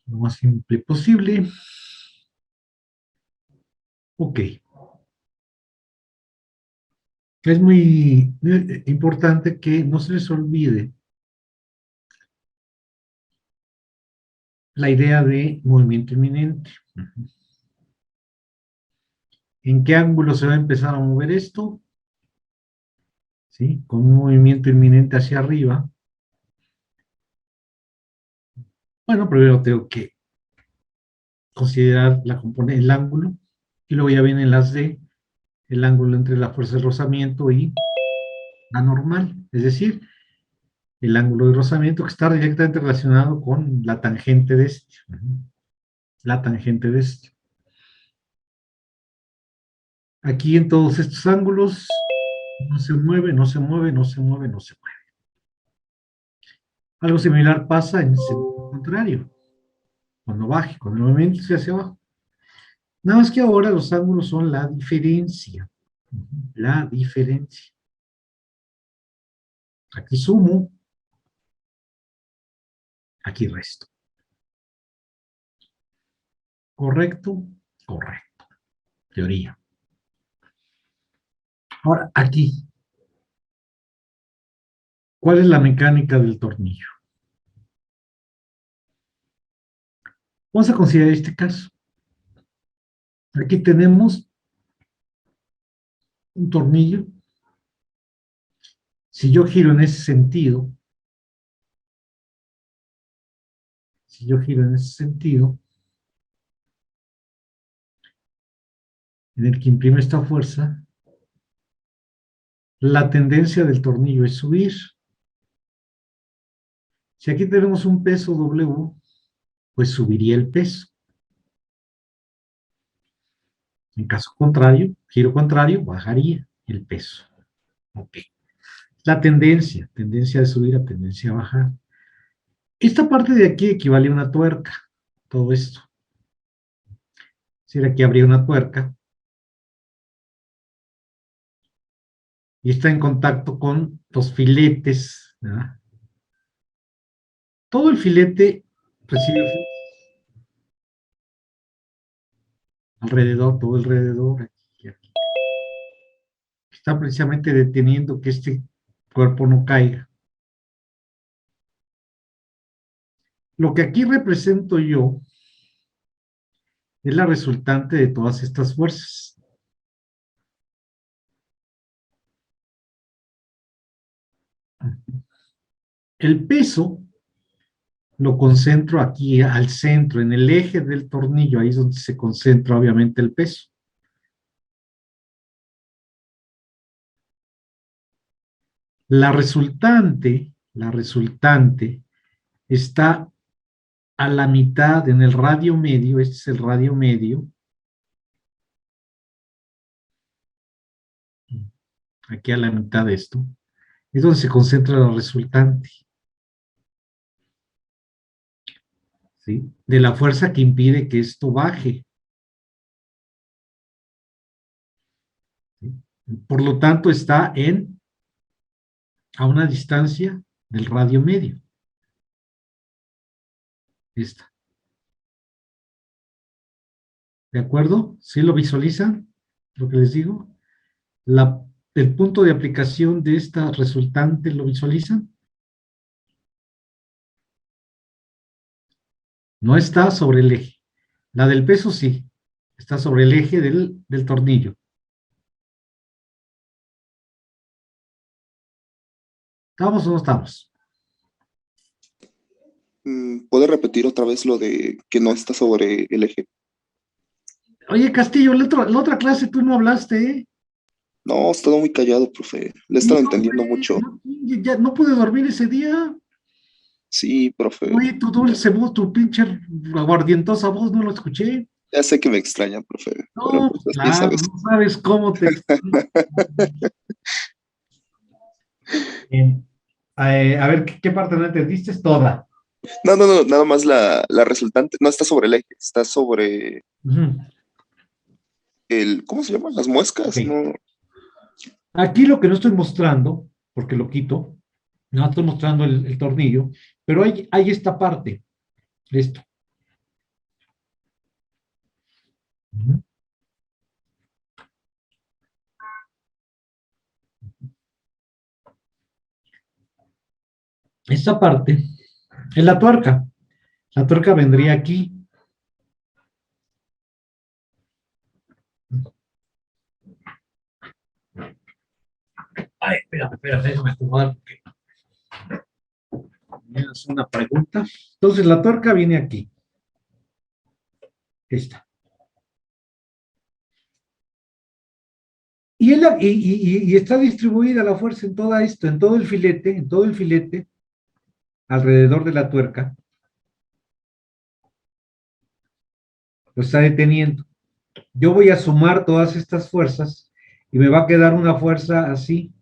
lo más simple posible. Ok. Es muy importante que no se les olvide la idea de movimiento inminente. ¿En qué ángulo se va a empezar a mover esto? ¿Sí? Con un movimiento inminente hacia arriba. Bueno, primero tengo que considerar el ángulo, y luego ya vienen las de el ángulo entre la fuerza de rozamiento y la normal, es decir, el ángulo de rozamiento que está directamente relacionado con la tangente de este. La tangente de este. Aquí en todos estos ángulos no se mueve, no se mueve, no se mueve, no se mueve. Algo similar pasa en el sentido contrario, cuando baje, cuando el movimiento sea hacia abajo. Nada más que ahora los ángulos son la diferencia. La diferencia. Aquí sumo, aquí resto. ¿Correcto? Correcto. Teoría. Ahora, aquí, ¿cuál es la mecánica del tornillo? Vamos a considerar este caso. Aquí tenemos un tornillo. Si yo giro en ese sentido, en el que imprime esta fuerza, la tendencia del tornillo es subir. Si aquí tenemos un peso W, pues subiría el peso. En caso contrario, giro contrario, bajaría el peso. Ok. La tendencia de subir a tendencia a bajar. Esta parte de aquí equivale a una tuerca, todo esto. Si aquí habría una tuerca y está en contacto con los filetes, ¿verdad? Todo el filete recibe alrededor, todo alrededor, aquí, aquí. Está precisamente deteniendo que este cuerpo no caiga. Lo que aquí represento yo es la resultante de todas estas fuerzas. El peso lo concentro aquí al centro, en el eje del tornillo, ahí es donde se concentra obviamente el peso. La resultante está a la mitad en el radio medio, este es el radio medio, aquí a la mitad de esto, es donde se concentra la resultante, ¿sí? De la fuerza que impide que esto baje. ¿Sí? Por lo tanto, está a una distancia del radio medio. Esta. ¿De acuerdo? ¿Sí lo visualizan? Lo que les digo. El punto de aplicación de esta resultante, ¿lo visualizan? No está sobre el eje. La del peso sí. Está sobre el eje del tornillo. ¿Estamos o no estamos? ¿Puede repetir otra vez lo de que no está sobre el eje? Oye, Castillo, la otra clase tú no hablaste, ¿eh? No, he estado muy callado, profe. Le he Sí, estado hombre, entendiendo mucho. no, ya no pude dormir ese día. Sí, profe. Oye, tu dulce voz, tu pinche aguardientosa voz, no lo escuché. Ya sé que me extraña, profe. Pero No, pues pues ya claro, sabes. no sabes cómo te extraño. Bien. A ver, ¿qué parte no entendiste? Es toda. No, nada más la resultante. No está sobre el eje, está sobre Ujú. ¿cómo se llaman? Las Ok. muescas, ¿no? Aquí lo que no estoy mostrando, porque lo quito, no estoy mostrando el tornillo, pero hay esta parte, esto. Esta parte es la tuerca. La tuerca vendría aquí. Ay, espérame, déjame acomodar porque me hace una pregunta. Entonces, la tuerca viene aquí. Esta. Y está distribuida la fuerza en todo esto, en todo el filete, alrededor de la tuerca, lo está deteniendo. Yo voy a sumar todas estas fuerzas y me va a quedar una fuerza así.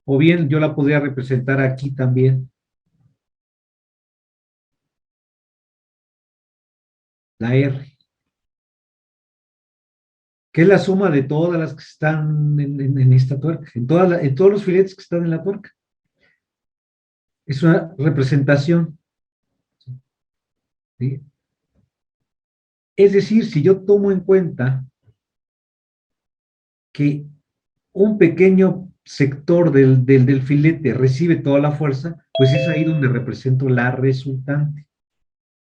O bien yo la podría representar aquí también. La R, que es la suma de todas las que están en esta tuerca, en todos los filetes que están en la tuerca. Es una representación. ¿Sí? Es decir, si yo tomo en cuenta que un pequeño sector del filete recibe toda la fuerza, pues es ahí donde represento la resultante,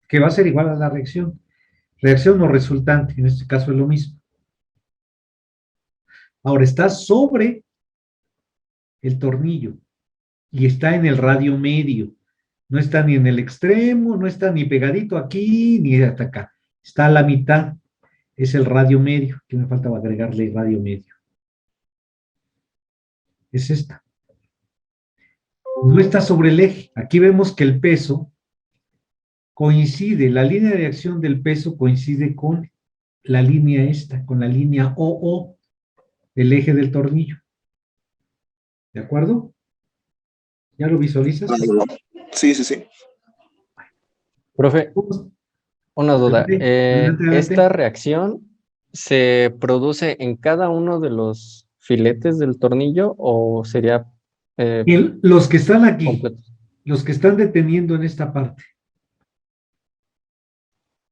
que va a ser igual a la reacción. Reacción o resultante, en este caso es lo mismo. Ahora está sobre el tornillo y está en el radio medio. No está ni en el extremo, no está ni pegadito aquí, ni hasta acá. Está a la mitad, es el radio medio, que me falta agregarle radio medio. Es esta. No está sobre el eje. Aquí vemos que el peso coincide, la línea de acción del peso coincide con la línea esta, con la línea OO del eje del tornillo. ¿De acuerdo? ¿Ya lo visualizas? Sí, sí, sí. Profe, una duda. Adelante, ¿Esta adelante. reacción se produce en cada uno de los filetes del tornillo o sería Y los que están aquí, completo? los que están deteniendo en esta parte.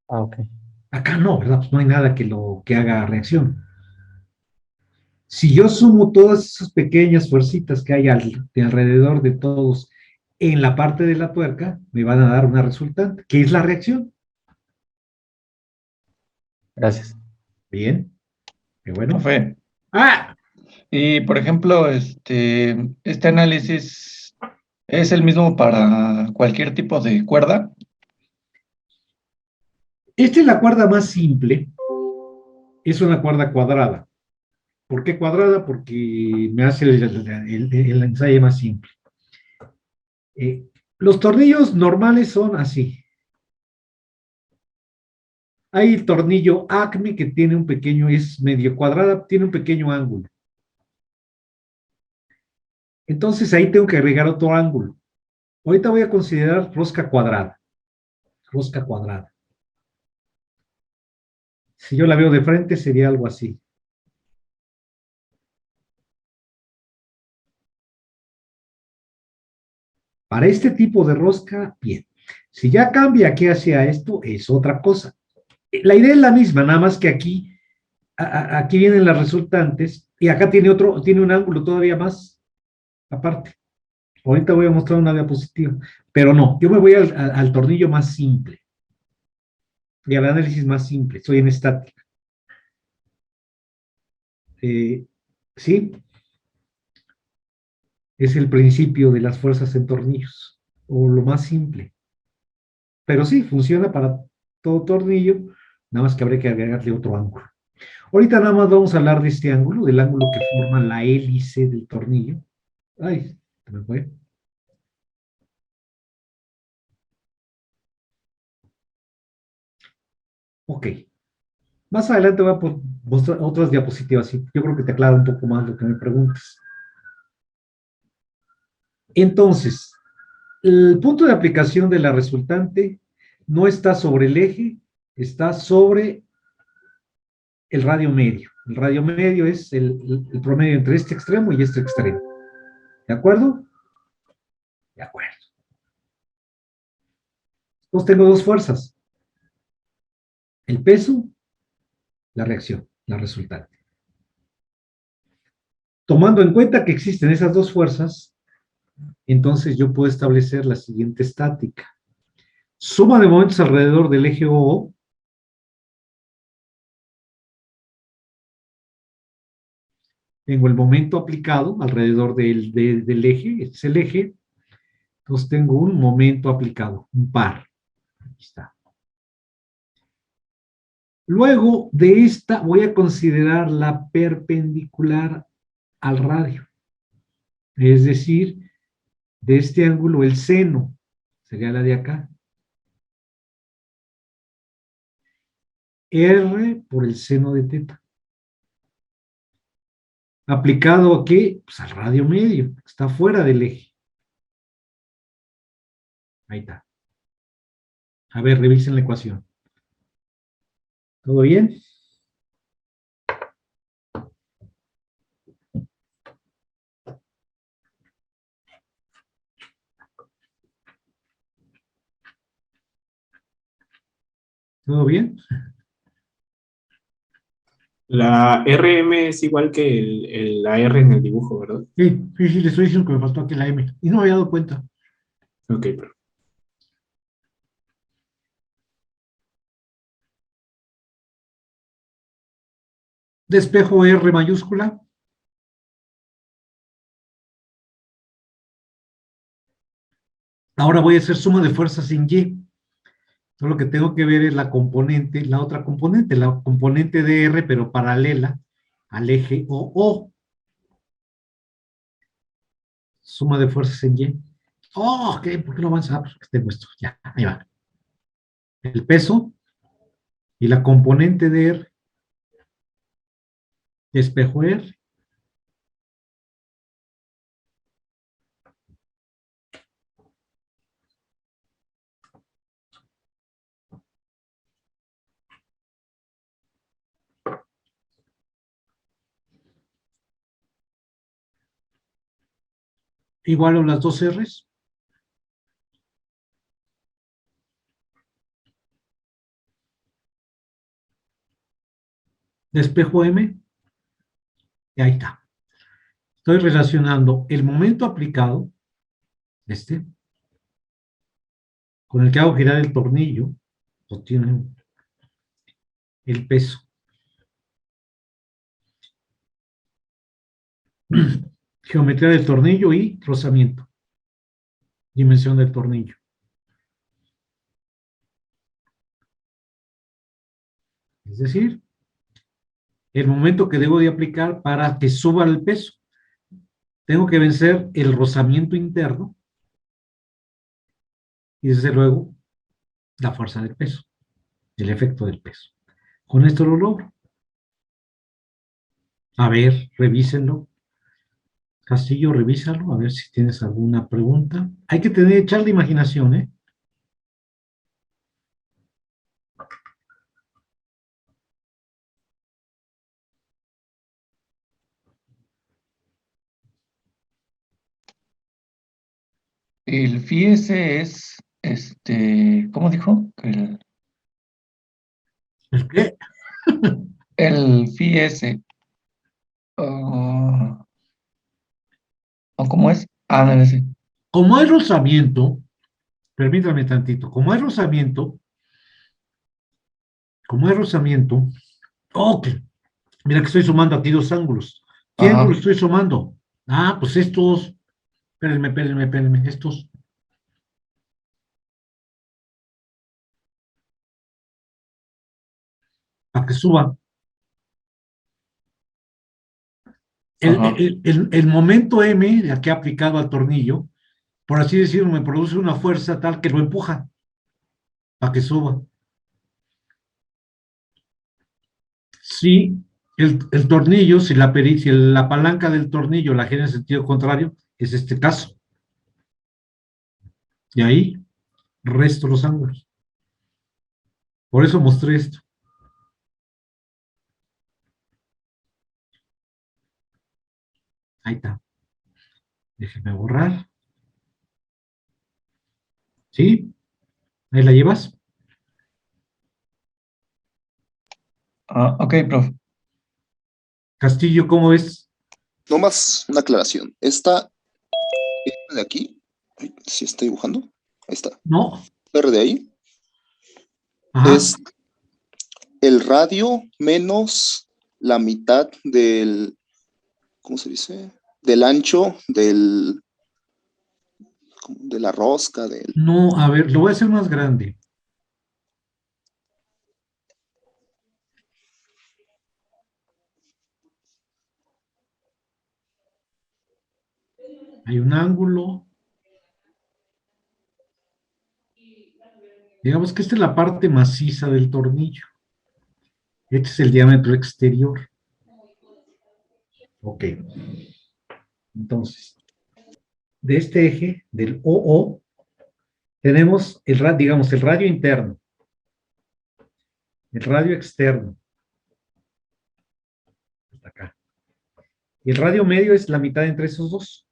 Ah, ok. Acá no, ¿verdad? Pues no hay nada que haga reacción. Si yo sumo todas esas pequeñas fuercitas que hay de alrededor de todos en la parte de la tuerca, me van a dar una resultante, que es la reacción. Gracias. Bien, qué bueno. Profe, Ah, y por ejemplo, este análisis es el mismo para cualquier tipo de cuerda. esta es la cuerda más simple, es una cuerda cuadrada. ¿Por qué cuadrada? Porque me hace el ensayo más simple. Los tornillos normales son así. Hay el tornillo Acme que tiene un pequeño, es medio cuadrada, tiene un pequeño ángulo. Entonces ahí tengo que agregar otro ángulo. Ahorita voy a considerar rosca cuadrada. Rosca cuadrada. Si yo la veo de frente sería algo así. Para este tipo de rosca, bien. Si ya cambia aquí hacia esto, es otra cosa. La idea es la misma, nada más que aquí vienen las resultantes y acá tiene un ángulo todavía más aparte. Ahorita voy a mostrar una diapositiva, pero no, yo me voy al tornillo más simple y al análisis más simple, estoy en estática. ¿Sí? Es el principio de las fuerzas en tornillos, o lo más simple. Pero sí, funciona para todo tornillo, nada más que habría que agregarle otro ángulo. Ahorita nada más vamos a hablar de este ángulo, del ángulo que forma la hélice del tornillo. Ay, se me fue. Ok. Más adelante voy a mostrar otras diapositivas, y yo creo que te aclara un poco más lo que me preguntas. Entonces, el punto de aplicación de la resultante no está sobre el eje, está sobre el radio medio. El radio medio es el promedio entre este extremo y este extremo. ¿De acuerdo? De acuerdo. Entonces tengo dos fuerzas. El peso, la reacción, la resultante. Tomando en cuenta que existen esas dos fuerzas, Entonces yo puedo establecer la siguiente estática. Suma de momentos alrededor del eje O. Tengo el momento aplicado alrededor del eje, este es el eje. Entonces tengo un momento aplicado, un par. Aquí está. Luego de esta voy a considerar la perpendicular al radio. Es decir, de este ángulo el seno, sería la de acá. R por el seno de teta. ¿Aplicado a qué? Pues al radio medio, está fuera del eje. Ahí está. A ver, revisen la ecuación. ¿Todo bien? ¿Todo bien? La RM es igual que la R en el dibujo, ¿verdad? Sí, sí, sí, le estoy diciendo que me faltó aquí la M. Y no me había dado cuenta. Ok, pero Despejo R mayúscula. Ahora voy a hacer suma de fuerzas sin Y. Entonces lo que tengo que ver es la componente, la otra componente, la componente de R, pero paralela al eje OO. Suma de fuerzas en Y. Oh, ¿qué? ¿Por qué no avanza? Ah, pues porque tengo esto. Ya, ahí va. El peso y la componente de R. Despejo R. Igual a las dos R's. Despejo M. Y ahí está. Estoy relacionando el momento aplicado, este, con el que hago girar el tornillo, obtiene el peso. Geometría del tornillo y rozamiento. Dimensión del tornillo. Es decir, el momento que debo de aplicar para que suba el peso. Tengo que vencer el rozamiento interno y desde luego la fuerza del peso, el efecto del peso. Con esto lo logro. A ver, revísenlo. Castillo, revísalo, a ver si tienes alguna pregunta. Hay que echarle imaginación, ¿eh? El FIES es, ¿cómo dijo? ¿El qué? El FIES, ¿o cómo es? Ah, no, ese. Como hay rozamiento, permítame tantito, como hay rozamiento, ok, mira que estoy sumando aquí dos ángulos. ¿Qué Ajá, ángulo estoy sumando? Ah, pues estos, espérenme, estos, para que suban. ajá. El momento M, de aquí aplicado al tornillo, por así decirlo, me produce una fuerza tal que lo empuja para que suba. Si el tornillo, si la palanca del tornillo la gira en sentido contrario, es este caso. Y ahí resto los ángulos. Por eso mostré esto. Ahí está. Déjeme borrar. ¿Sí? Ahí la llevas. Ah, ok, prof. Castillo, ¿cómo es? No más una aclaración. Esta de aquí, si está dibujando, ahí está. No, R de ahí ajá, es el radio menos la mitad del, ¿cómo se dice? Del ancho de la rosca, del... no, a ver, lo voy a hacer más grande. Hay un ángulo. Digamos que esta es la parte maciza del tornillo. Este es el diámetro exterior. Ok. Entonces, de este eje, del OO, tenemos digamos, el radio interno, el radio externo, hasta acá. Y el radio medio es la mitad entre esos dos.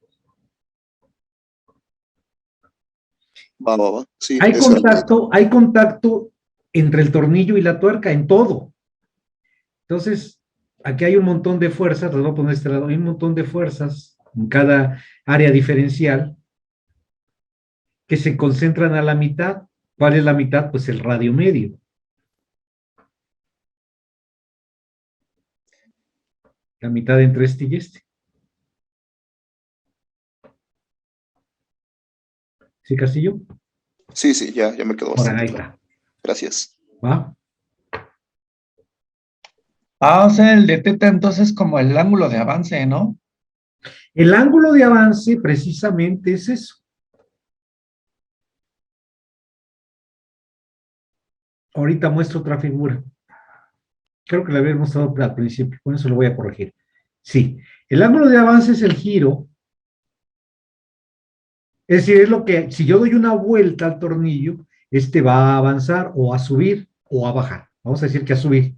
Va. Sí, eso. Hay contacto entre el tornillo y la tuerca en todo. Entonces, aquí hay un montón de fuerzas, les voy a poner este lado, hay un montón de fuerzas en cada área diferencial que se concentran a la mitad. ¿Cuál es la mitad? Pues el radio medio. La mitad entre este y este. ¿Sí, Castillo? Sí, ya me quedó Ahora, bastante ahí claro. está. Gracias. ¿Va? O sea, el de teta entonces como el ángulo de avance, ¿no? El ángulo de avance precisamente es eso. Ahorita muestro otra figura. Creo que la había mostrado al principio, con eso lo voy a corregir. Sí, el ángulo de avance es el giro. Es decir, es lo que, si yo doy una vuelta al tornillo, este va a avanzar o a subir o a bajar. Vamos a decir que a subir.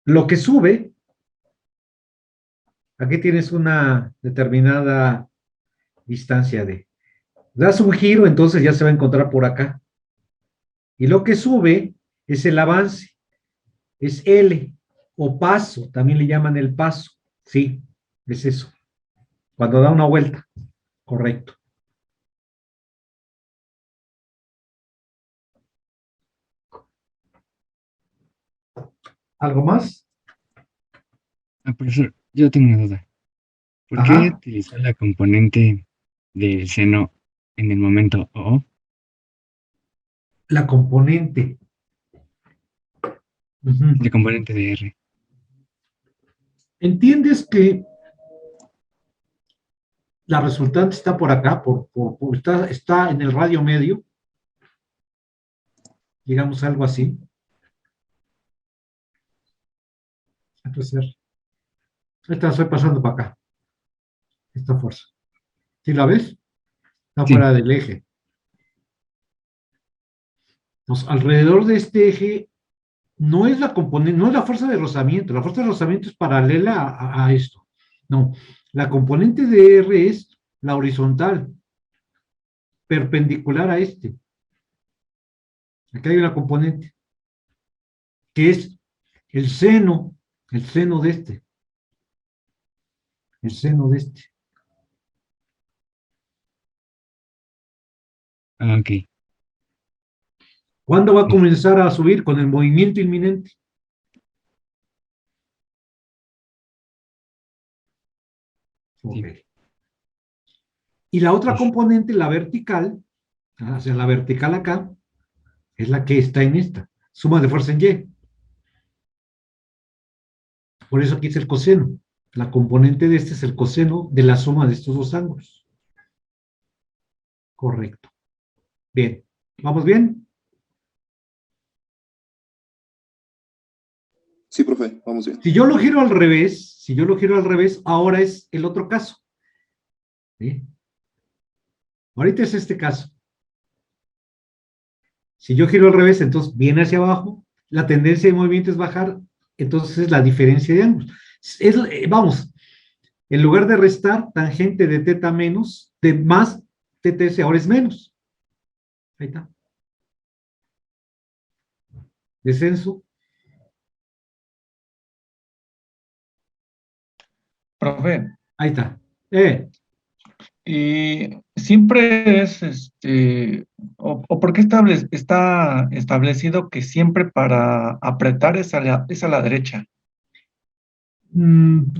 Lo que sube, aquí tienes una determinada distancia de. Das un giro, entonces ya se va a encontrar por acá. Y lo que sube es el avance, es L o paso, también le llaman el paso. Sí, es eso. Cuando da una vuelta, correcto. ¿Algo más? Profesor, yo tengo una duda. ¿Por qué Ajá, utilizar la componente del seno en el momento O? la componente. La Ujú. componente de R. ¿Entiendes que la resultante está por acá, está en el radio medio, digamos algo así? Entonces, esta estoy pasando para acá, esta fuerza. ¿Sí la ves? Está Sí, fuera del eje. Entonces, alrededor de este eje no es la componente, no es la fuerza de rozamiento. La fuerza de rozamiento es paralela a esto. No, la componente de R es la horizontal, perpendicular a este. Aquí hay una componente que es el seno, el seno de este, el seno de este. ok. ¿Cuándo va a comenzar a subir? Con el movimiento inminente. Ok. Sí. Y la otra Es- componente, la vertical, o sea, la vertical acá, es la que está en esta. Suma de fuerza en Y. Por eso aquí es el coseno. La componente de este es el coseno de la suma de estos dos ángulos. Correcto. Bien. ¿Vamos bien? Sí, profe, vamos bien. Si yo lo giro al revés, ahora es el otro caso. ¿Sí? Ahorita es este caso. Si yo giro al revés, entonces viene hacia abajo, la tendencia de movimiento es bajar, entonces es la diferencia de ángulos. Vamos, en lugar de restar, tangente de teta menos, de más TTS, ahora es menos. Ahí está. Descenso. Profe, Ahí está. Y siempre es, o por qué está establecido que siempre para apretar es a la derecha.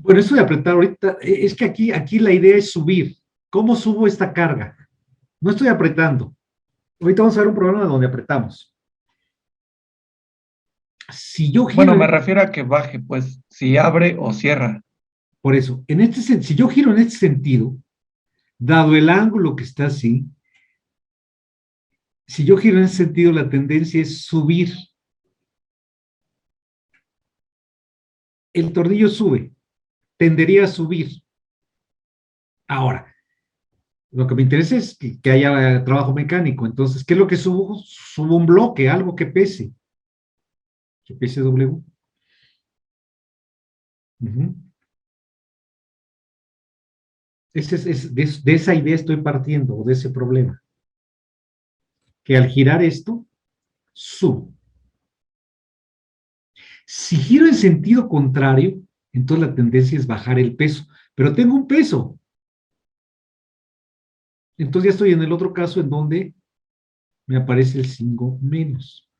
Por eso de apretar ahorita, es que aquí la idea es subir. ¿Cómo subo esta carga? No estoy apretando. Ahorita vamos a ver un problema donde apretamos. Si yo Bueno, giro, me refiero a que baje, pues, si abre o cierra. por eso, si yo giro en este sentido, dado el ángulo que está así, si yo giro en ese sentido, la tendencia es subir. El tornillo sube, tendería a subir. Ahora, lo que me interesa es que haya trabajo mecánico. Entonces, ¿qué es lo que subo? Subo un bloque, algo que pese W. Ujú. De esa idea estoy partiendo, o de ese problema. Que al girar esto, subo. Si giro en sentido contrario, entonces la tendencia es bajar el peso. Pero tengo un peso. Entonces ya estoy en el otro caso en donde me aparece el signo menos.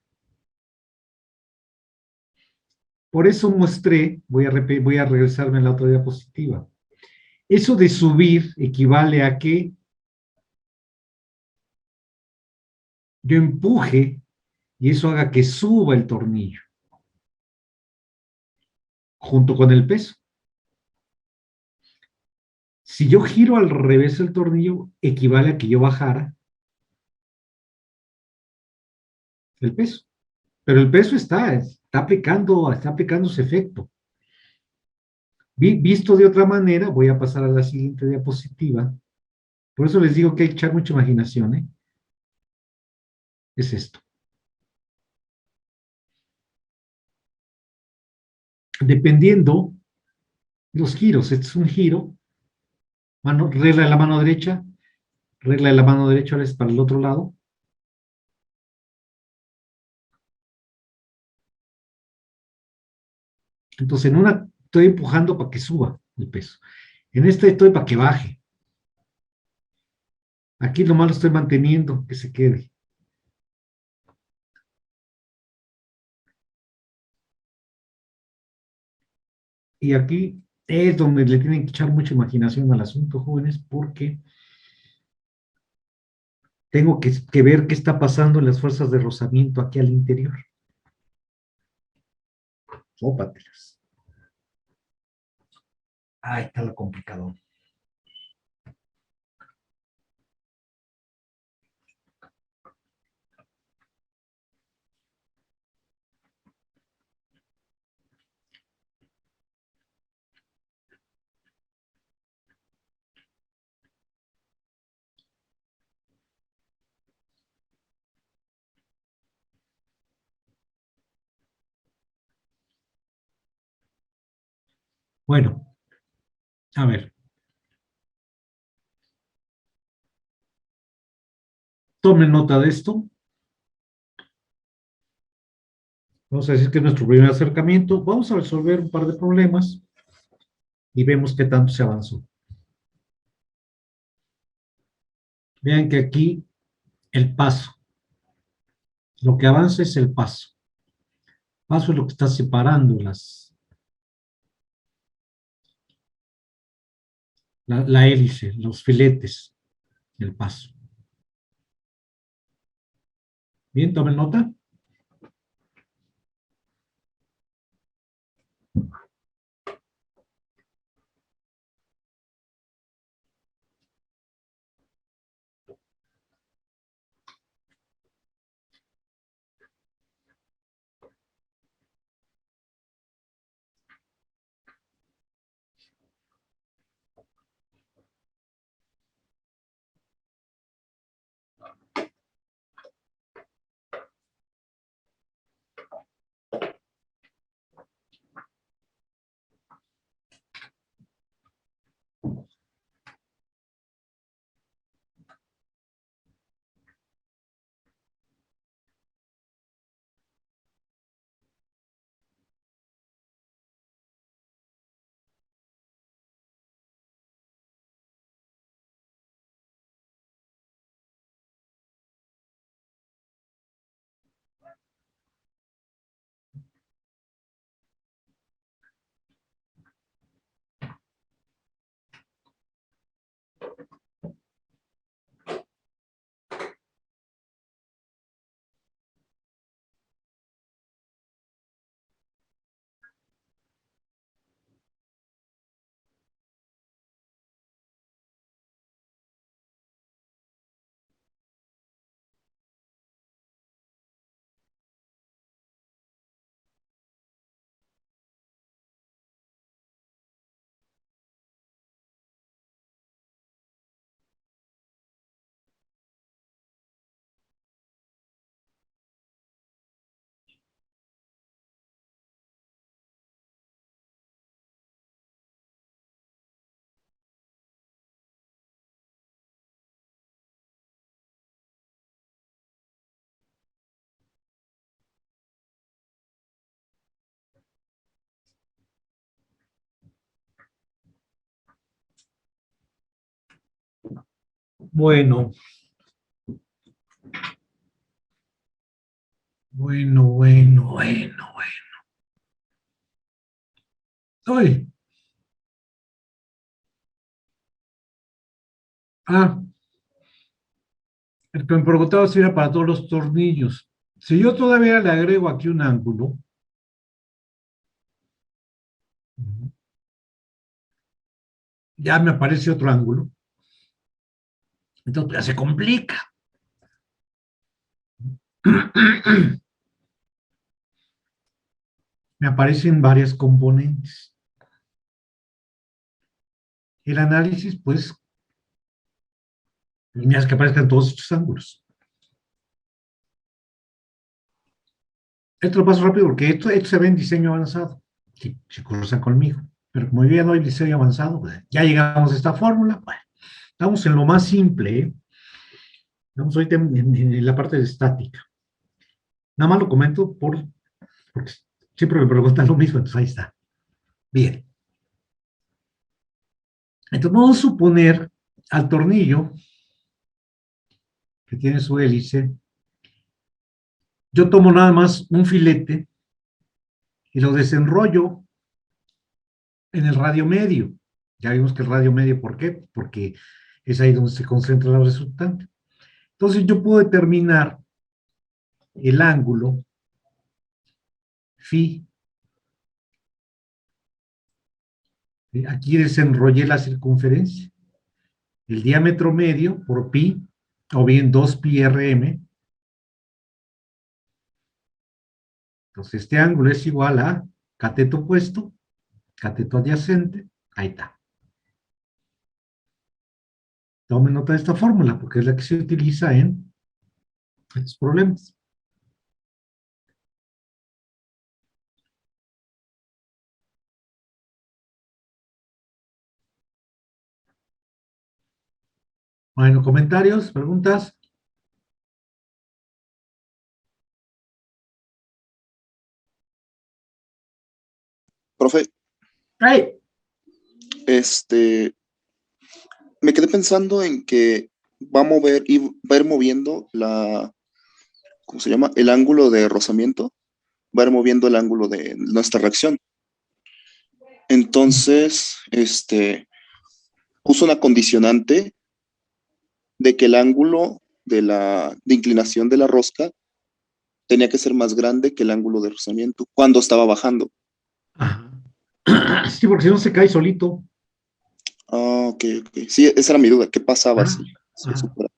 Por eso mostré, voy a regresarme a la otra diapositiva. Eso de subir equivale a que yo empuje y eso haga que suba el tornillo junto con el peso. Si yo giro al revés el tornillo, equivale a que yo bajara el peso. Pero el peso está aplicando su efecto. Visto de otra manera, voy a pasar a la siguiente diapositiva. Por eso les digo que hay que echar mucha imaginación, ¿eh? Es esto. Dependiendo de los giros, este es un giro, regla de la mano derecha, regla de la mano derecha ahora es para el otro lado. Entonces, en una estoy empujando para que suba el peso. En esta estoy para que baje. Aquí nomás lo estoy manteniendo, que se quede. Y aquí es donde le tienen que echar mucha imaginación al asunto, jóvenes, porque tengo que ver qué está pasando en las fuerzas de rozamiento aquí al interior. Ópatelas. Ahí está lo complicado. Bueno, a ver. Tomen nota de esto. Vamos a decir que es nuestro primer acercamiento. Vamos a resolver un par de problemas y vemos qué tanto se avanzó. Vean que aquí el paso. Lo que avanza es el paso. Paso es lo que está separando la hélice, los filetes del paso. Bien, tomen nota. Bueno, bueno. ¡Ay! Ah, el que me preguntaba si era para todos los tornillos. Si yo todavía le agrego aquí un ángulo, ya me aparece otro ángulo, entonces ya se complica. Me aparecen varias componentes. El análisis, pues, líneas que aparezcan todos estos ángulos. Esto lo paso rápido porque esto se ve en diseño avanzado, si cruzan conmigo. Pero como yo ya no hay diseño avanzado, pues, ya llegamos a esta fórmula. Bueno, estamos en lo más simple, ¿eh? Estamos ahorita en la parte de estática. Nada más lo comento porque siempre me preguntan lo mismo, entonces ahí está. Bien. Entonces vamos a suponer al tornillo que tiene su hélice. Yo tomo nada más un filete y lo desenrollo en el radio medio. Ya vimos que el radio medio, ¿por qué? Porque es ahí donde se concentra la resultante. Entonces yo puedo determinar el ángulo phi. Aquí desenrollé la circunferencia. El diámetro medio por pi, o bien 2 pi rm. Entonces este ángulo es igual a cateto opuesto, cateto adyacente, ahí está. Tomen nota de esta fórmula, porque es la que se utiliza en estos problemas. Bueno, comentarios, preguntas. Profe, ¡Ay! me quedé pensando en que va a mover y va a ir moviendo ¿cómo se llama? El ángulo de rozamiento, va a ir moviendo el ángulo de nuestra reacción. Entonces, puso una condicionante de que el ángulo de inclinación de la rosca tenía que ser más grande que el ángulo de rozamiento cuando estaba bajando. Ajá. Sí, porque si no se cae solito. Ah, ok. Sí, esa era mi duda. ¿Qué pasaba Ah, si ah. supera?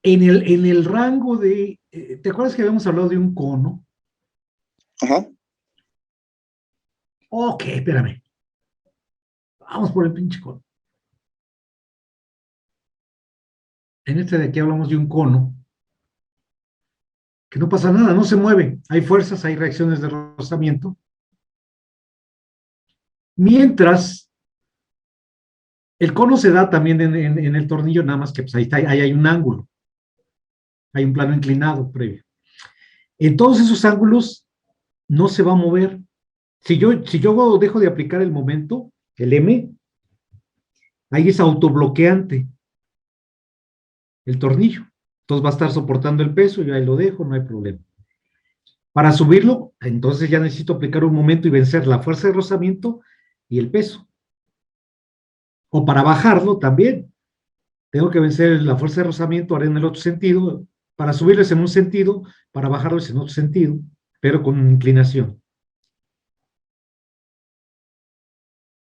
En el rango de... ¿te acuerdas que habíamos hablado de un cono? Ajá. Ok, espérame. Vamos por el pinche cono. En este de aquí hablamos de un cono, que no pasa nada, no se mueve. Hay fuerzas, hay reacciones de rozamiento. Mientras, el cono se da también en el tornillo, nada más que pues, ahí hay un ángulo. Hay un plano inclinado previo. En todos esos ángulos no se va a mover. Si yo dejo de aplicar el momento, el M, ahí es autobloqueante el tornillo. Entonces va a estar soportando el peso, yo ahí lo dejo, no hay problema. Para subirlo, entonces ya necesito aplicar un momento y vencer la fuerza de rozamiento y el peso. O para bajarlo también, tengo que vencer la fuerza de rozamiento, haré en el otro sentido, para subirles en un sentido, para bajarlos en otro sentido, pero con inclinación.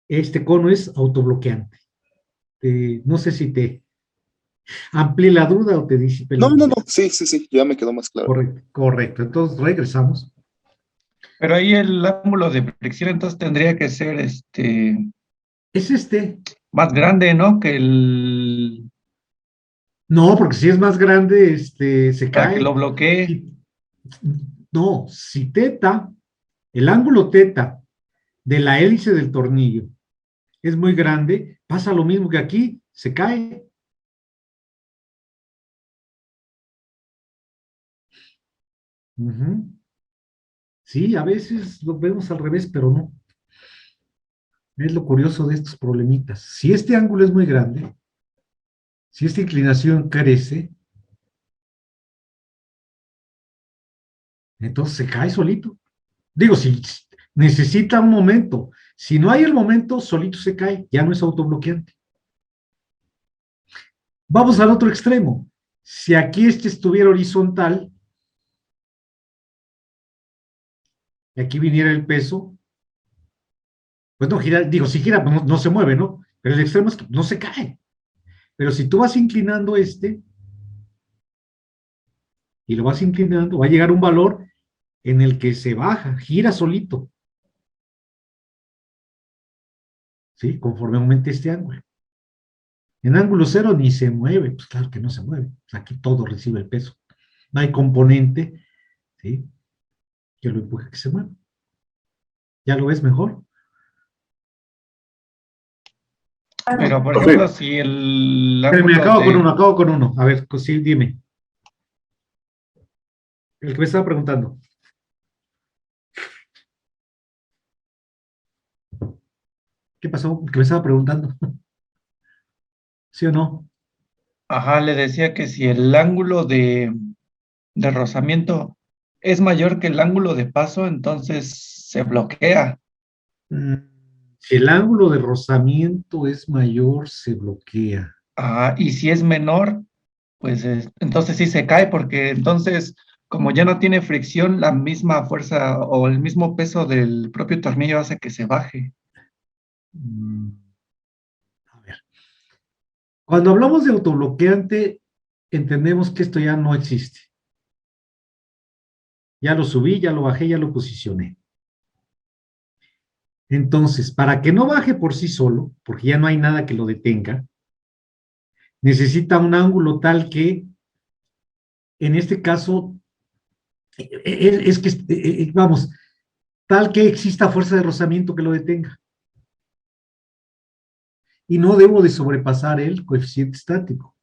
Este cono es autobloqueante. No sé si te amplié la duda o te disipé la No, duda. sí, ya me quedó más claro. Correcto. Entonces regresamos. Pero ahí el ángulo de fricción entonces tendría que ser Es este. más grande, ¿no? Que el No, porque si es más grande, se para que cae. lo bloquee. No, si teta, el ángulo teta de la hélice del tornillo es muy grande, pasa lo mismo que aquí, se cae. Sí, a veces lo vemos al revés, pero no. Es lo curioso de estos problemitas. Si este ángulo es muy grande, Si esta inclinación crece, entonces se cae solito. Digo, si necesita un momento. Si no hay el momento, solito se cae, ya no es autobloqueante. Vamos al otro extremo. Si aquí este estuviera horizontal, y aquí viniera el peso, pues no gira, digo, si gira, pues no se mueve, ¿no? Pero el extremo es que no se cae. Pero si tú vas inclinando este, y lo vas inclinando, va a llegar un valor en el que se baja, gira solito, ¿sí? Conforme aumente este ángulo. En ángulo cero ni se mueve, pues claro que no se mueve. Aquí todo recibe el peso. No hay componente, ¿sí? Que lo empuje que se mueva. ¿Ya lo ves mejor? Pero, por Profe. ejemplo, si el Espérame, ángulo acabo con uno. A ver, sí, dime. El que me estaba preguntando. ¿Qué pasó? El que me estaba preguntando. ¿Sí o no? Ajá, le decía que si el ángulo de rozamiento es mayor que el ángulo de paso, entonces se bloquea. Mm, Si el ángulo de rozamiento es mayor, se bloquea. Ajá, y si es menor, pues entonces sí se cae, porque entonces, como ya no tiene fricción, la misma fuerza o el mismo peso del propio tornillo hace que se baje. Mm, A ver. Cuando hablamos de autobloqueante, entendemos que esto ya no existe. Ya lo subí, ya lo bajé, ya lo posicioné. Entonces, para que no baje por sí solo, porque ya no hay nada que lo detenga, necesita un ángulo tal que, en este caso, es que, vamos, tal que exista fuerza de rozamiento que lo detenga. Y no debo de sobrepasar el coeficiente estático.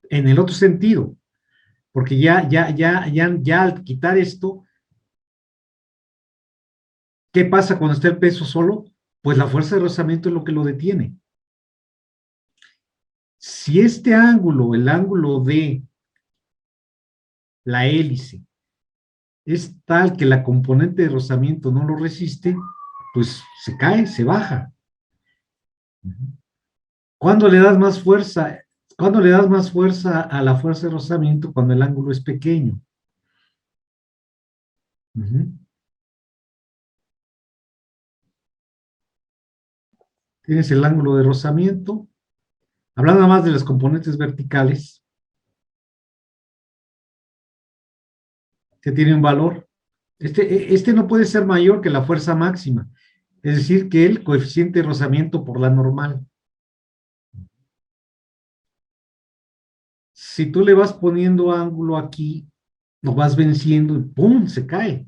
En el otro sentido, porque ya al quitar esto, ¿qué pasa cuando está el peso solo? Pues la fuerza de rozamiento es lo que lo detiene. Si este ángulo, el ángulo de la hélice, es tal que la componente de rozamiento no lo resiste, pues se cae, se baja. ¿Cuándo le das más fuerza? ¿Cuándo le das más fuerza a la fuerza de rozamiento? Cuando el ángulo es pequeño. Tienes el ángulo de rozamiento. Hablando más de las componentes verticales, que tiene un valor. Este no puede ser mayor que la fuerza máxima. Es decir, que el coeficiente de rozamiento por la normal. Si tú le vas poniendo ángulo aquí, lo vas venciendo y ¡pum! Se cae.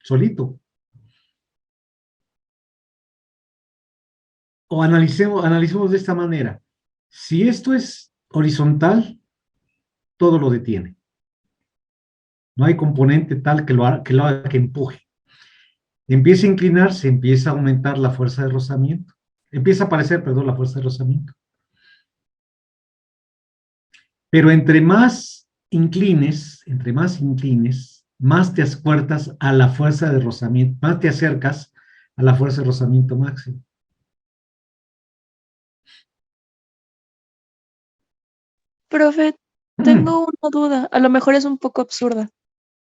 Solito. O analicemos de esta manera. Si esto es horizontal, todo lo detiene. No hay componente tal que lo haga que empuje. Empieza a inclinarse, empieza a aumentar la fuerza de rozamiento. Empieza a aparecer, perdón, la fuerza de rozamiento. Pero más te acercas a la fuerza de rozamiento, más te acercas a la fuerza de rozamiento máximo. Profe, tengo una duda, a lo mejor es un poco absurda.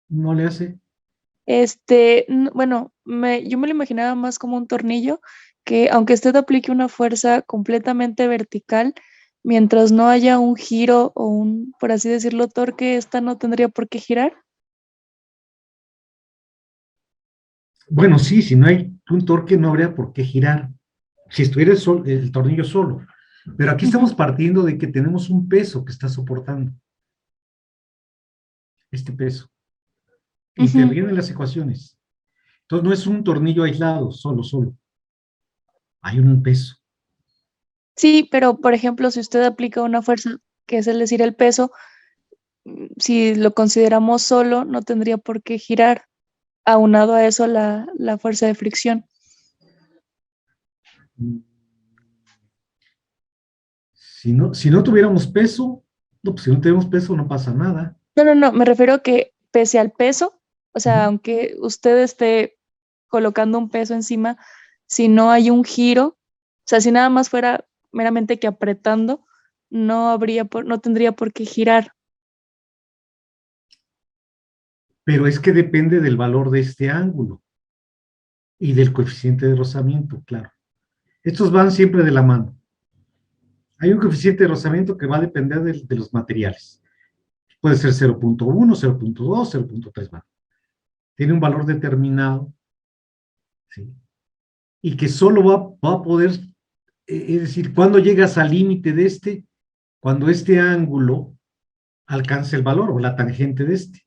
No le hace. Bueno, yo me lo imaginaba más como un tornillo que aunque usted aplique una fuerza completamente vertical, mientras no haya un giro o un, por así decirlo, torque, esta no tendría por qué girar. Bueno, sí, si no hay un torque no habría por qué girar. Si estuviera el tornillo solo. Pero aquí estamos partiendo de que tenemos un peso que está soportando. Este peso. Ujú. Intervienen las ecuaciones. Entonces no es un tornillo aislado, solo. Hay un peso. Sí, pero por ejemplo, si usted aplica una fuerza, que es decir, el peso, si lo consideramos solo, no tendría por qué girar, aunado a eso la fuerza de fricción. Si no tuviéramos peso, no, pues si no tenemos peso no pasa nada. No, me refiero a que pese al peso, o sea, Ujú. aunque usted esté colocando un peso encima, si no hay un giro, o sea, si nada más fuera meramente que apretando, no tendría por qué girar. Pero es que depende del valor de este ángulo y del coeficiente de rozamiento, claro. Estos van siempre de la mano. Hay un coeficiente de rozamiento que va a depender de los materiales. Puede ser 0.1, 0.2, 0.3. Tiene un valor determinado, ¿sí? Y que solo va a poder, es decir, cuando llegas al límite de este, cuando este ángulo alcance el valor o la tangente de este.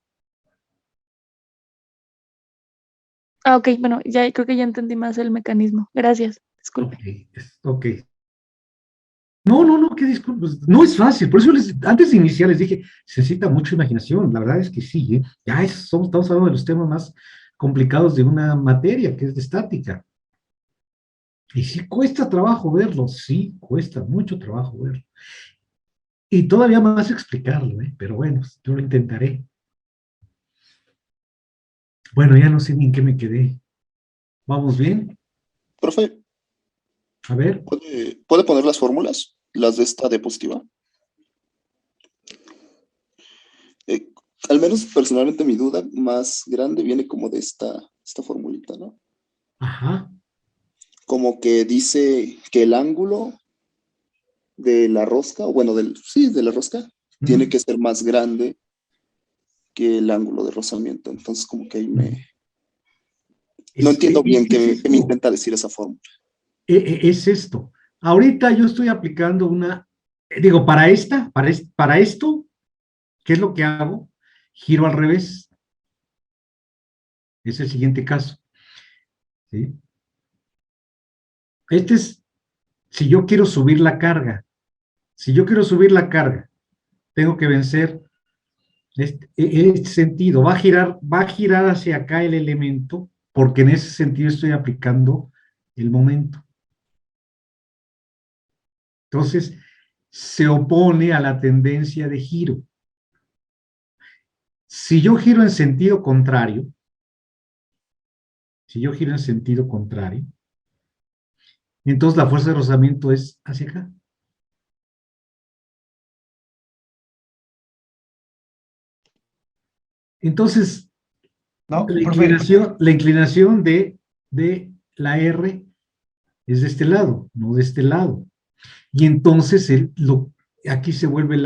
Ah, ok, bueno, ya creo que ya entendí más el mecanismo. Gracias, disculpe. Ok. No, qué disculpas. No es fácil, por eso antes de iniciar les dije, se necesita mucha imaginación. La verdad es que sí, ¿eh? Estamos hablando de los temas más complicados de una materia, que es de estática. Y sí cuesta trabajo verlo, sí cuesta mucho trabajo verlo. Y todavía más explicarlo, ¿eh? Pero bueno, yo lo intentaré. Bueno, ya no sé ni en qué me quedé. ¿Vamos bien? Profe, A ver. ¿puede poner las fórmulas? Las de esta diapositiva. Eh, Al menos personalmente mi duda más grande viene como de esta formulita, ¿no? Ajá. Como que dice que el ángulo de la rosca, o bueno, sí, de la rosca, tiene que ser más grande que el ángulo de rozamiento. Entonces, como que ahí no entiendo bien qué me intenta decir esa fórmula. Es esto. Ahorita yo estoy aplicando digo, para esto, ¿qué es lo que hago? Giro al revés. Es el siguiente caso. ¿Sí? Si yo quiero subir la carga. Si yo quiero subir la carga, tengo que vencer este sentido. Va a girar hacia acá el elemento, porque en ese sentido estoy aplicando el momento. Entonces, se opone a la tendencia de giro. Si yo giro en sentido contrario, entonces la fuerza de rozamiento es hacia acá. Entonces, No, profe, la inclinación de la R es de este lado, no de este lado. Y entonces aquí se vuelve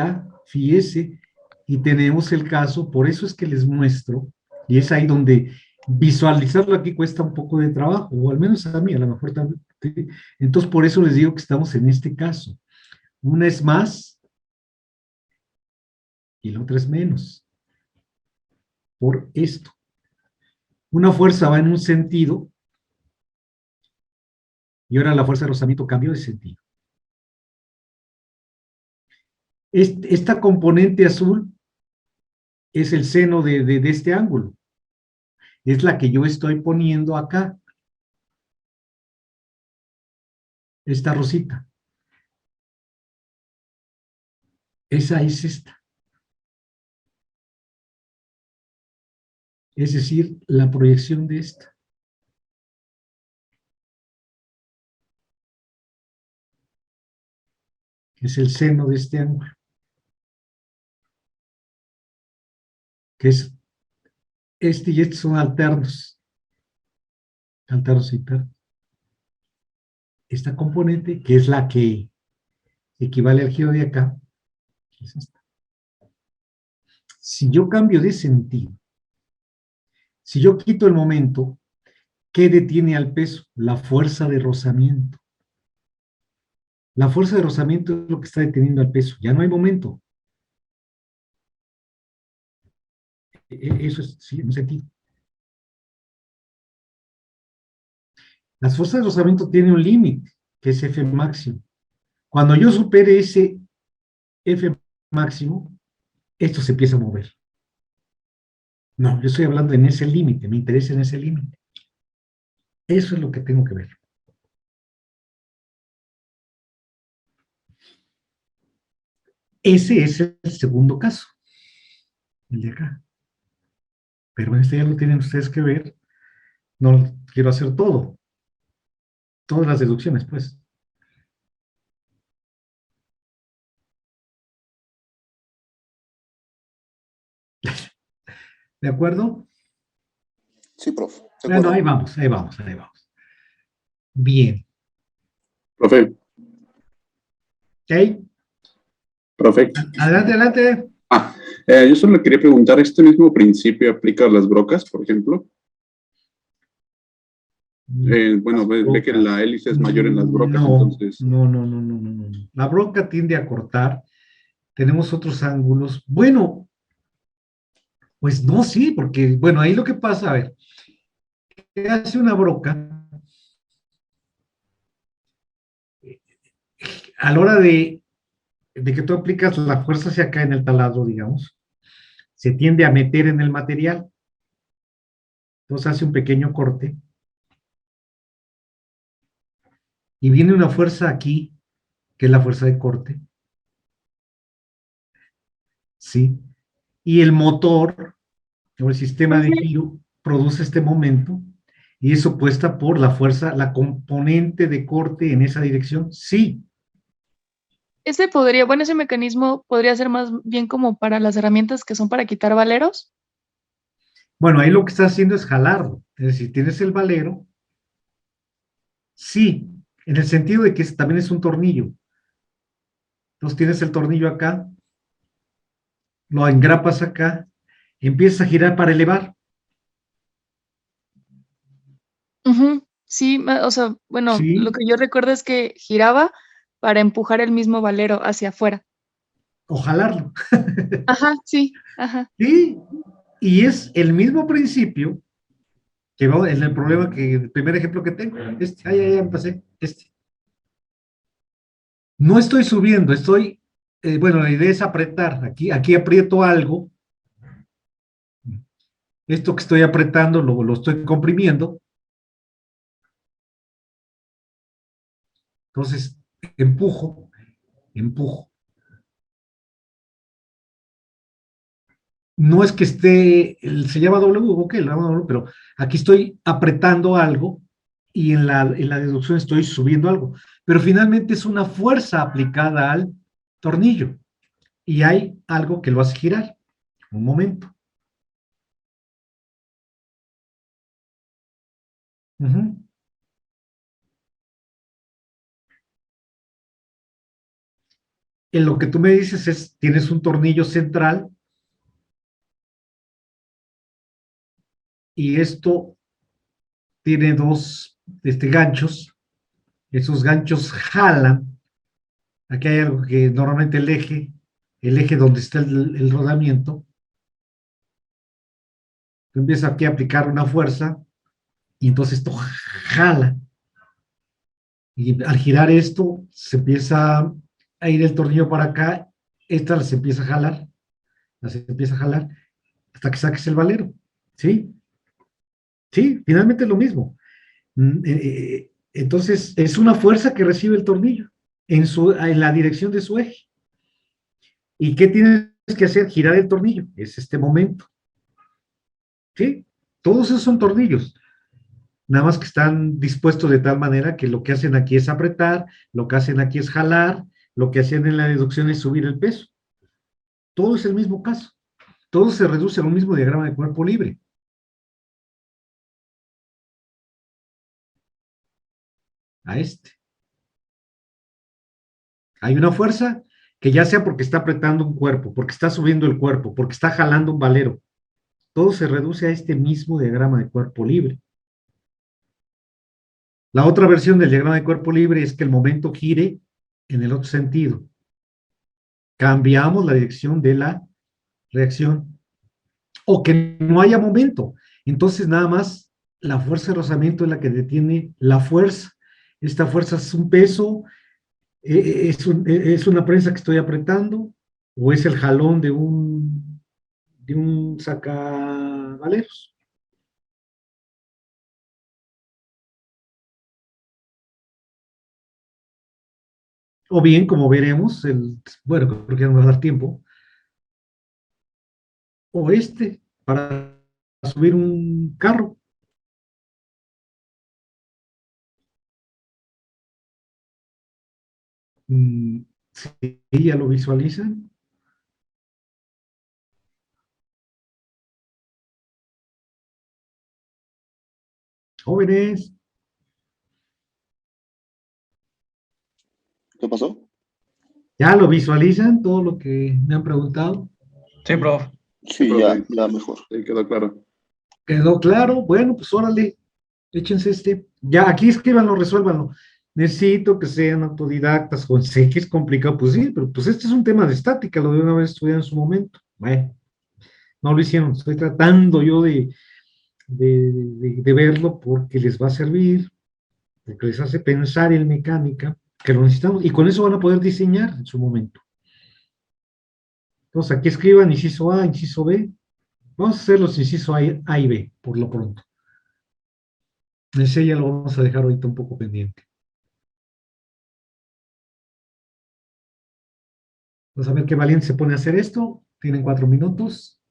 fíjese, y tenemos el caso, por eso es que les muestro, y es ahí donde visualizarlo aquí cuesta un poco de trabajo, o al menos a mí, a lo mejor también. ¿Sí? Entonces, por eso les digo que estamos en este caso. Una es más y la otra es menos. Por esto. Una fuerza va en un sentido y ahora la fuerza de rozamiento cambió de sentido. Esta componente azul es el seno de este ángulo. Es la que yo estoy poniendo acá. Esta rosita. Esa es esta. Es decir, la proyección de esta. Es el seno de este ángulo. Que es este y este son alternos. Alternos internos. Esta componente, que es la que equivale al giro de acá, es esta. Si yo cambio de sentido, si yo quito el momento, ¿qué detiene al peso? La fuerza de rozamiento. La fuerza de rozamiento es lo que está deteniendo al peso. Ya no hay momento. Eso es, sí, en un sentido. Las fuerzas de rozamiento tienen un límite, que es F máximo. Cuando yo supere ese F máximo, esto se empieza a mover. No, yo estoy hablando en ese límite, me interesa en ese límite. Eso es lo que tengo que ver. Ese es el segundo caso, el de acá. Pero este ya lo tienen ustedes que ver. No quiero hacer todo, todas las deducciones, pues. ¿De acuerdo? Sí, profe. De Bueno, acuerdo. ahí vamos, ahí vamos, ahí vamos. Bien. Profe, ¿Ok? profe. Adelante, adelante. Ah, yo solo le quería preguntar, ¿este mismo principio aplica a las brocas, por ejemplo? Bueno, Las ve que la brocas. hélice es mayor en las brocas, No, entonces, no, no, no, no, no, no. La broca tiende a cortar. Tenemos otros ángulos. Bueno, pues no, sí, porque, bueno, ahí lo que pasa, a ver, ¿qué hace una broca? A la hora de que tú aplicas la fuerza hacia acá en el taladro, digamos, se tiende a meter en el material. Entonces hace un pequeño corte y viene una fuerza aquí, que es la fuerza de corte, ¿sí? Y el motor, o el sistema de Profe, giro, produce este momento y es opuesta por la fuerza, la componente de corte en esa dirección, sí. ese podría, bueno, ese mecanismo podría ser más bien como para las herramientas que son para quitar valeros. Bueno, ahí lo que está haciendo es jalarlo. Es decir, tienes el valero, sí, en el sentido de que también es un tornillo. Entonces tienes el tornillo acá, lo engrapas acá, empiezas a girar para elevar, Ujú, sí, o sea, bueno, lo ¿sí? que yo recuerdo es que giraba para empujar el mismo valero hacia afuera. O jalarlo, Ajá, sí, ajá. ¿sí? Y es el mismo principio que va en el problema que el primer ejemplo que tengo, ya empecé, No estoy subiendo, bueno, la idea es apretar, aquí aprieto algo, esto que estoy apretando lo estoy comprimiendo, entonces empujo, empujo. No es que se llama W, ok, lo llama W, pero aquí estoy apretando algo y en la deducción estoy subiendo algo, pero finalmente es una fuerza aplicada al tornillo y hay algo que lo hace girar. Un momento. Ujú. En lo que tú me dices tienes un tornillo central y esto tiene dos ganchos. Esos ganchos jalan. Aquí hay algo que normalmente el eje donde está el rodamiento, tú empiezas aquí a aplicar una fuerza y entonces esto jala. Y al girar esto, se empieza a ir el tornillo para acá, esta se empieza a jalar, se empieza a jalar hasta que saques el valero. ¿Sí? Sí, finalmente es lo mismo. Entonces, es una fuerza que recibe el tornillo en la dirección de su eje. ¿Y qué tienes que hacer? Girar el tornillo. Es este momento. ¿Sí? Todos esos son tornillos. Nada más que están dispuestos de tal manera que lo que hacen aquí es apretar, lo que hacen aquí es jalar, lo que hacen en la deducción es subir el peso. Todo es el mismo caso. Todo se reduce a un mismo diagrama de cuerpo libre. A este. Hay una fuerza que ya sea porque está apretando un cuerpo, porque está subiendo el cuerpo, porque está jalando un valero. Todo se reduce a este mismo diagrama de cuerpo libre. La otra versión del diagrama de cuerpo libre es que el momento gire en el otro sentido. Cambiamos la dirección de la reacción. O que no haya momento. Entonces nada más la fuerza de rozamiento es la que detiene la fuerza. Esta fuerza es un peso, es una prensa que estoy apretando, o es el jalón de un sacavaleros. O bien, como veremos, bueno, creo que no me va a dar tiempo, o para subir un carro. Sí, ya lo visualizan. Jóvenes, ¿Qué pasó? ya lo visualizan todo lo que me han preguntado. Sí, prof. Sí, profe. ya mejor. Sí, quedó claro. ¿Quedó claro? Bueno, pues órale, échense Ya, aquí escríbanlo, resuélvanlo. Necesito que sean autodidactas, sé que es complicado, pues sí, pero pues este es un tema de estática, lo de una vez estudiado en su momento. Bueno, no lo hicieron, estoy tratando yo de verlo porque les va a servir, porque les hace pensar en mecánica, que lo necesitamos, y con eso van a poder diseñar en su momento. Entonces, aquí escriban inciso A, inciso B. Vamos a hacer los incisos A y B, por lo pronto. Ese ya lo vamos a dejar ahorita un poco pendiente. Vamos a ver qué valiente se pone a hacer esto. Tienen 4 minutos.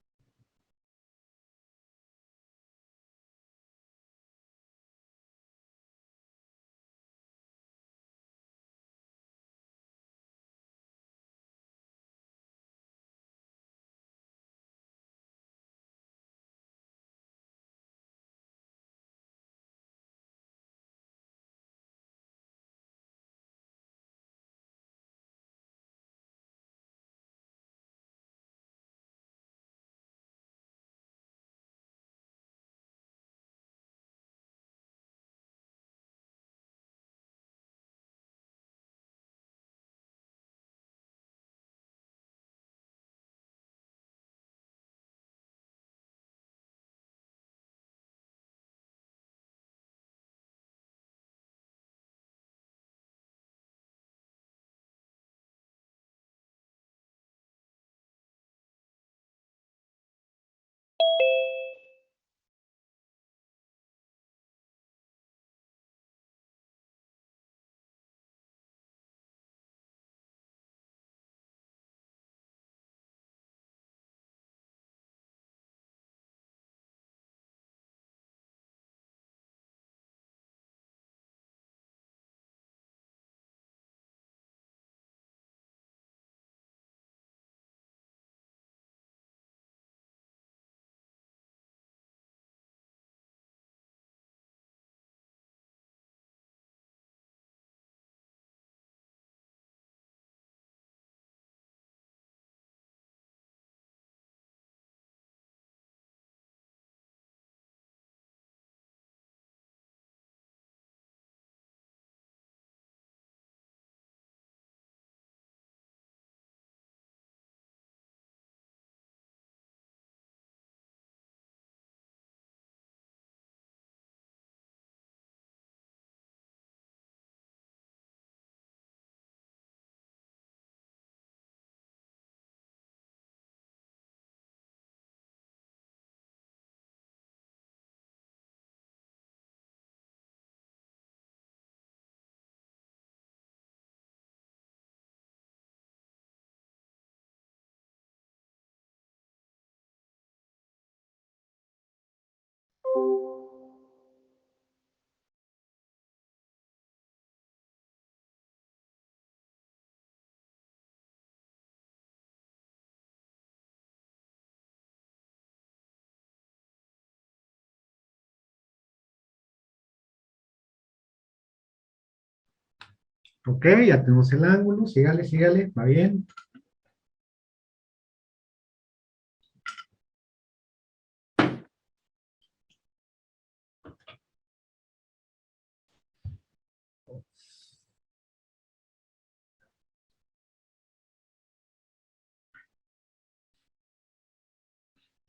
Ok, ya tenemos el ángulo. Sígale, sígale. Va bien.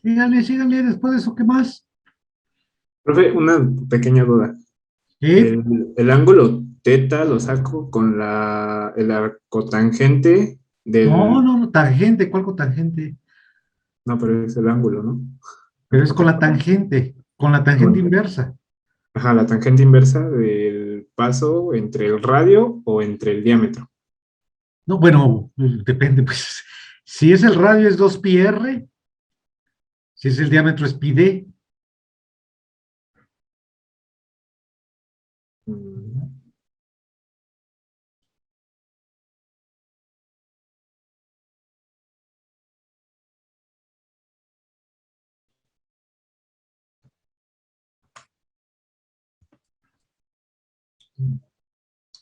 Sígale, sígale. Después de eso, ¿qué más? Profe, una pequeña duda. ¿Sí? El ángulo teta lo saco con el arcotangente No, del... no, no. Tangente. ¿Cuál cotangente? No, pero es el ángulo, ¿no? Pero es con la tangente. Con la tangente inversa. Ajá, la tangente inversa del paso entre el radio o entre el diámetro. No, bueno, depende, pues. Si es el radio es 2πr, si es el diámetro es πd. Mm,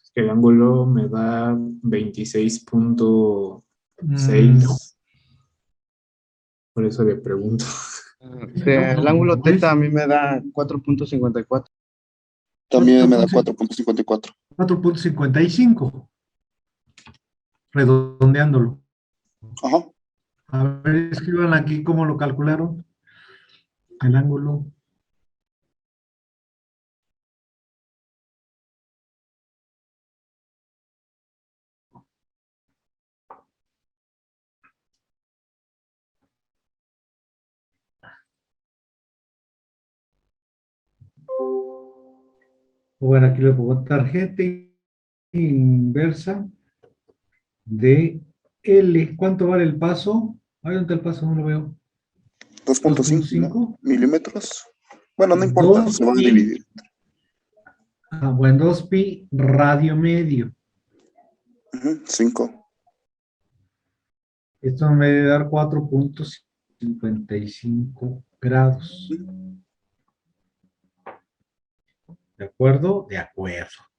Es que el ángulo me da 26.6. Por eso le pregunto. El ángulo teta a mí me da 4.54. También me da 4.54. 4.55, redondeándolo. Ajá. A ver, escriban aquí cómo lo calcularon, el ángulo. Bueno, aquí le pongo tarjeta inversa de L. ¿Cuánto vale el paso? Ahí ¿dónde está el paso? No lo veo. 2.5, ¿no? 2.5. Milímetros. Bueno, no importa, se va a 2pi. dividir. Bueno, 2pi radio medio. 5. Esto me debe dar 4.55 grados. ¿De acuerdo? De acuerdo.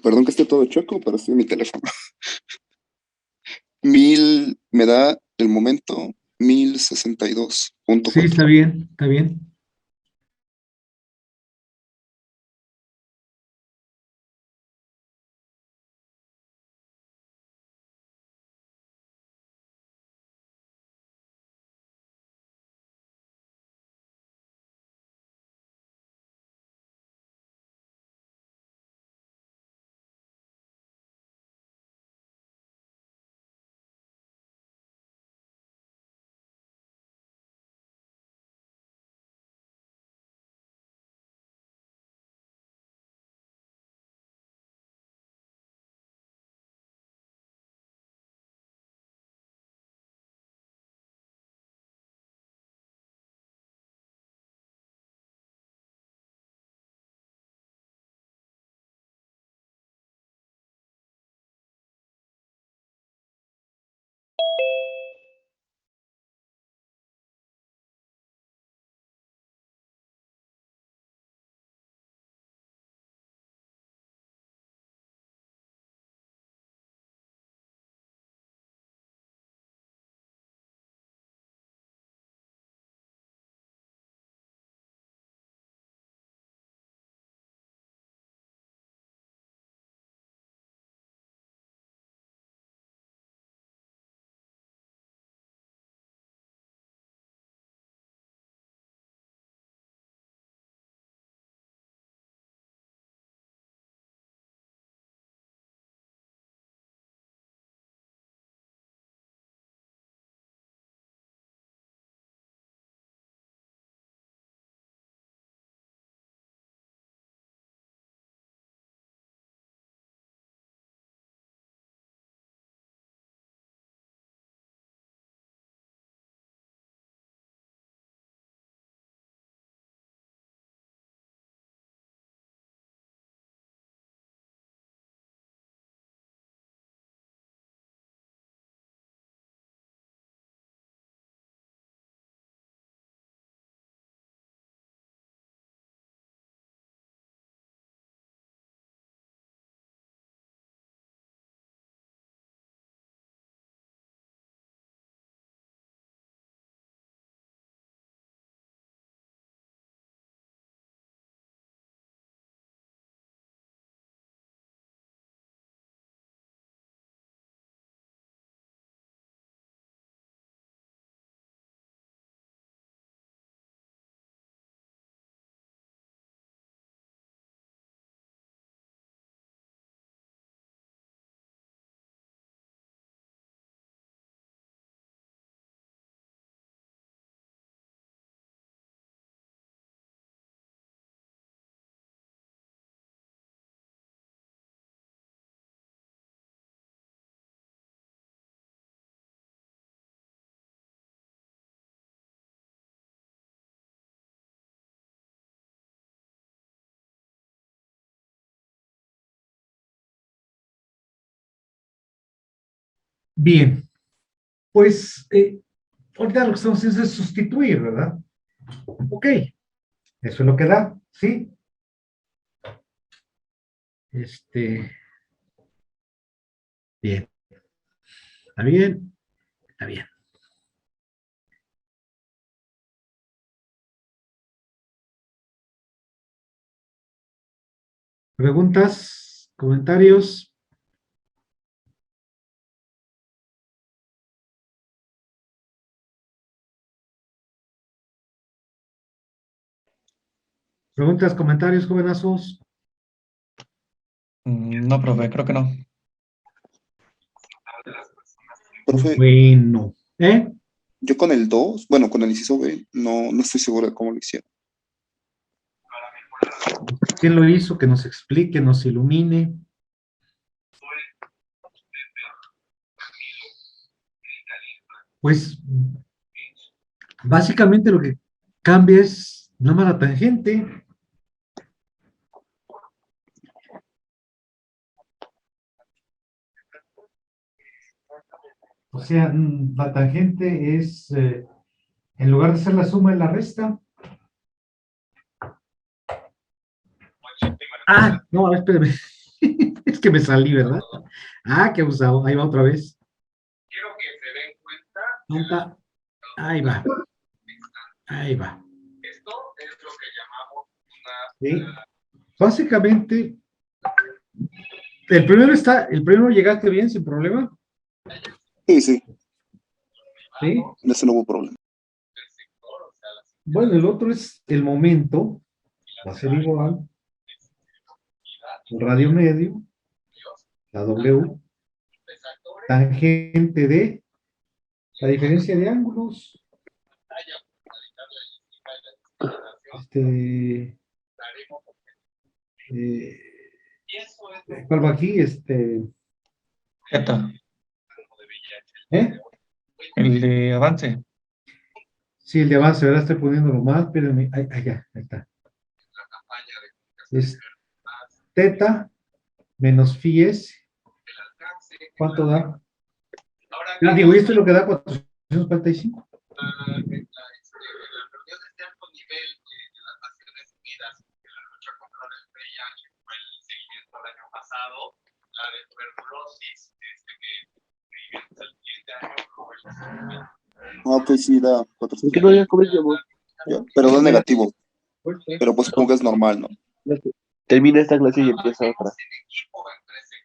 Perdón que esté todo chueco, pero estoy en mi teléfono. 1000 me da el momento 1062.4. Sí, está bien, está bien. Bien, pues ahorita lo que estamos haciendo es sustituir, ¿verdad? Ok, eso es lo que da, ¿sí? Bien, está bien, está bien. ¿Preguntas? ¿Comentarios? ¿Preguntas, comentarios, jovenazos? No, profe, creo que no. Profe, Bueno, ¿eh? yo con el 2, bueno, con el inciso B, no estoy seguro de cómo lo hicieron. ¿Quién lo hizo? Que nos explique, nos ilumine. Pues básicamente lo que cambia es nada más la tangente. O sea, la tangente es, en lugar de ser la suma, es la resta. Ah, no, a ver, espérame. Es que me salí, ¿verdad? Ah, qué abusado. Ahí va otra vez. ¿Dónde está? Ahí va. Ahí va. ¿Sí? Básicamente, el primero llegaste bien, sin problema. Sí, ¿Sí? en eso no hubo problema. Bueno, el otro es el momento. Va a ser igual. El radio medio, la W, tangente de la diferencia de ángulos. Este, eh, ¿cuál va aquí? Zeta, ¿Eh? el de avance. Sí, el de avance, ¿verdad? Estoy poniéndolo mal, espérenme. Ya, ahí está. Es teta menos phi s. ¿Cuánto da? Ah, digo, ¿y esto es lo que da 445? Ah, pues sí, da ¿Por qué no 400. había comido, amor? Pero da negativo. Pero pues supongo que es normal, ¿no? Termina esta clase y empieza otra.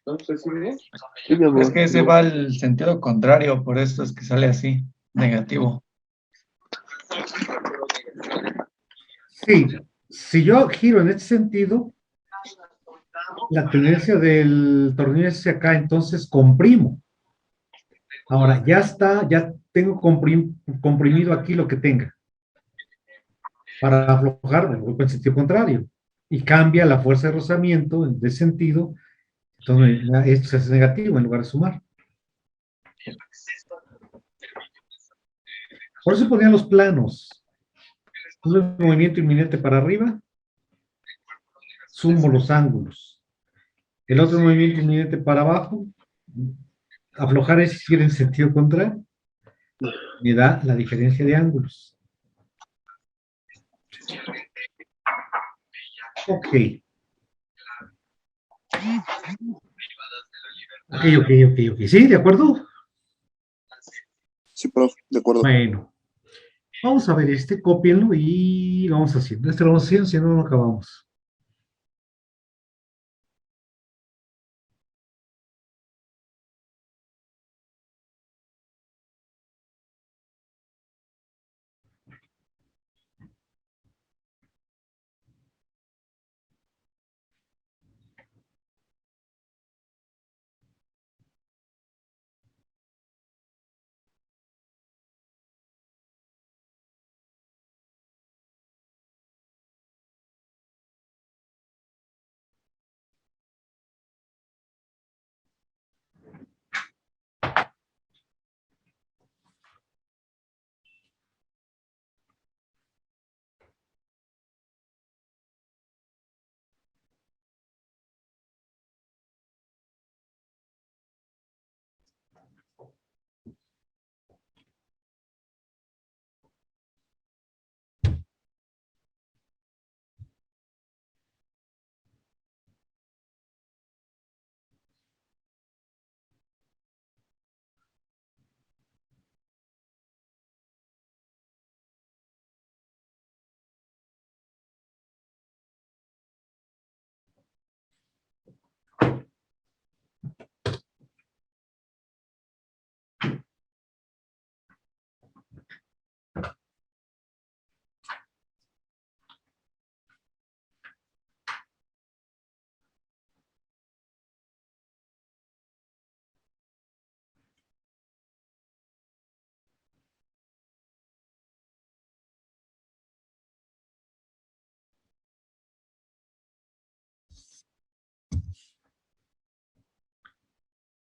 ¿No? ¿Pues sí, bien? Sí, mi amor. Es que ese va al sentido contrario, por eso es que sale así, negativo. Sí, si yo giro en este sentido, la tendencia del tornillo es hacia acá, entonces comprimo. Ahora, ya está, ya tengo comprimido aquí lo que tenga. Para aflojar, me voy en sentido contrario. Y cambia la fuerza de rozamiento de sentido, entonces esto se hace negativo en lugar de sumar. Por eso ponían los planos. Un movimiento inminente para arriba, sumo los ángulos. El otro movimiento inminente para abajo, aflojar es ir en sentido contrario, me da la diferencia de ángulos. Ok. Ok. ¿Sí? ¿De acuerdo? Sí, profe, de acuerdo. Bueno, vamos a ver cópienlo y vamos haciendo. Lo vamos haciendo, si no, no acabamos.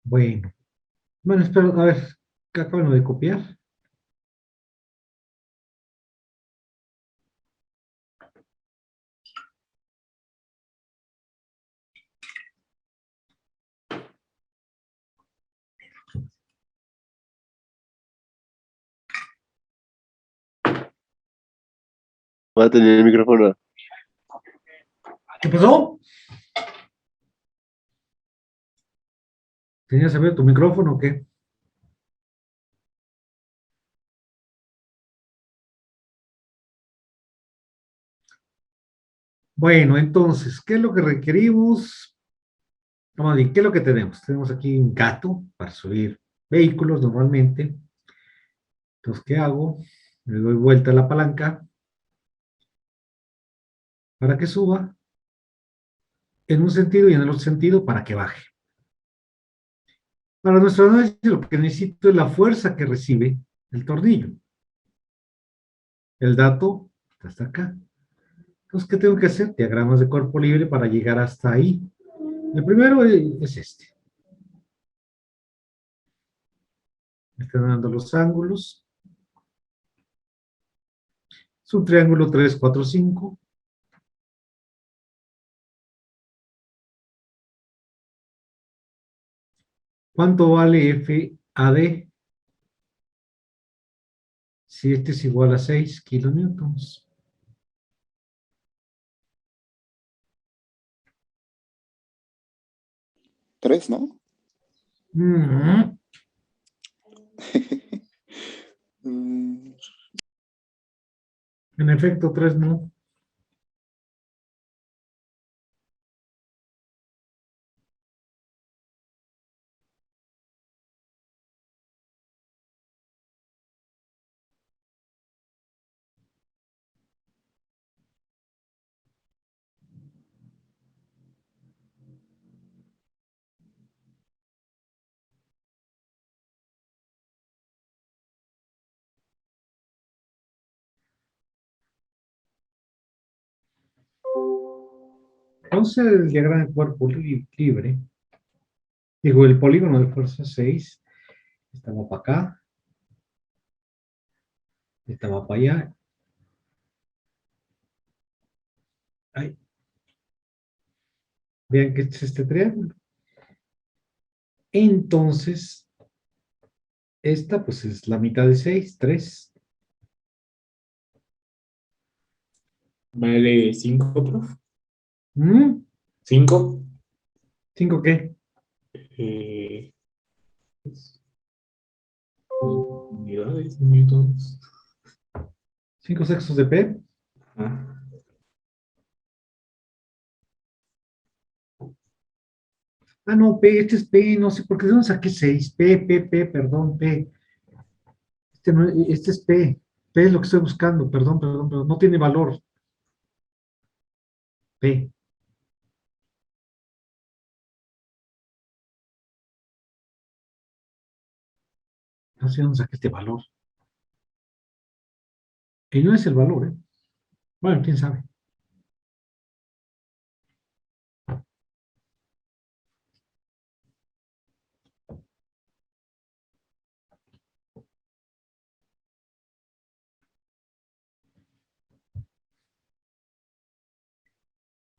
Bueno. Bueno, espero, a ver, ¿qué acaban de copiar? Va a tener el micrófono. ¿Qué pasó? ¿Tenías abierto tu micrófono o qué? Bueno, entonces, ¿qué es lo que requerimos? Vamos a ver, ¿qué es lo que tenemos? Tenemos aquí un gato para subir vehículos normalmente. Entonces, ¿qué hago? Le doy vuelta a la palanca para que suba en un sentido y en el otro sentido para que baje. Para nuestro análisis lo que necesito es la fuerza que recibe el tornillo. El dato está hasta acá. Entonces, ¿qué tengo que hacer? Diagramas de cuerpo libre para llegar hasta ahí. El primero es este. Me están dando los ángulos. Es un triángulo 3, 4, 5. ¿Cuánto vale FAD? Si este es igual a 6 kilonewtons. Tres, ¿no? Mm. Mm, En efecto, 3 no. Entonces, el diagrama de cuerpo libre, digo, el polígono de fuerza 6, estaba para acá, estaba para allá. Ay, vean que este es este triángulo. Entonces, esta pues es la mitad de 6, 3. Vale 5, prof. ¿Mm? 5. ¿5 qué? Unidades, newtons. 5 sextos de P. Ah, Ah, no, P, este es P, no sé por qué no saqué 6. P, perdón, P. Este, no, este es P. P es lo que estoy buscando, perdón, no tiene valor. P. No sé dónde saqué este valor. Y no es el valor, ¿eh? Bueno, quién sabe.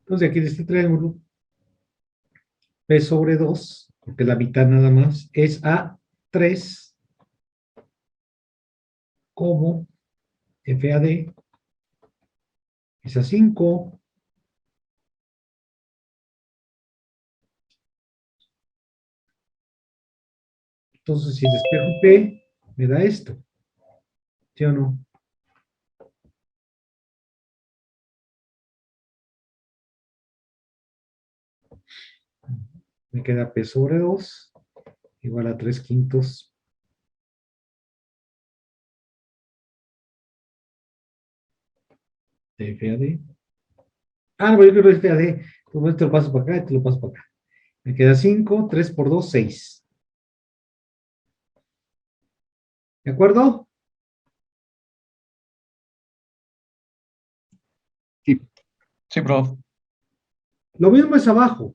Entonces, aquí de este triángulo, P sobre 2, porque la mitad nada más, es a 3 como FAD es a 5. Entonces, si despejo P, me da esto. ¿Sí o no? Me queda P sobre 2 igual a 3 quintos de FAD. Ah, no, yo quiero FAD. Pues te lo paso para acá y te lo paso para acá. Me queda 5, 3 por 2, 6. ¿De acuerdo? Sí, Sí, prof. Lo mismo es abajo.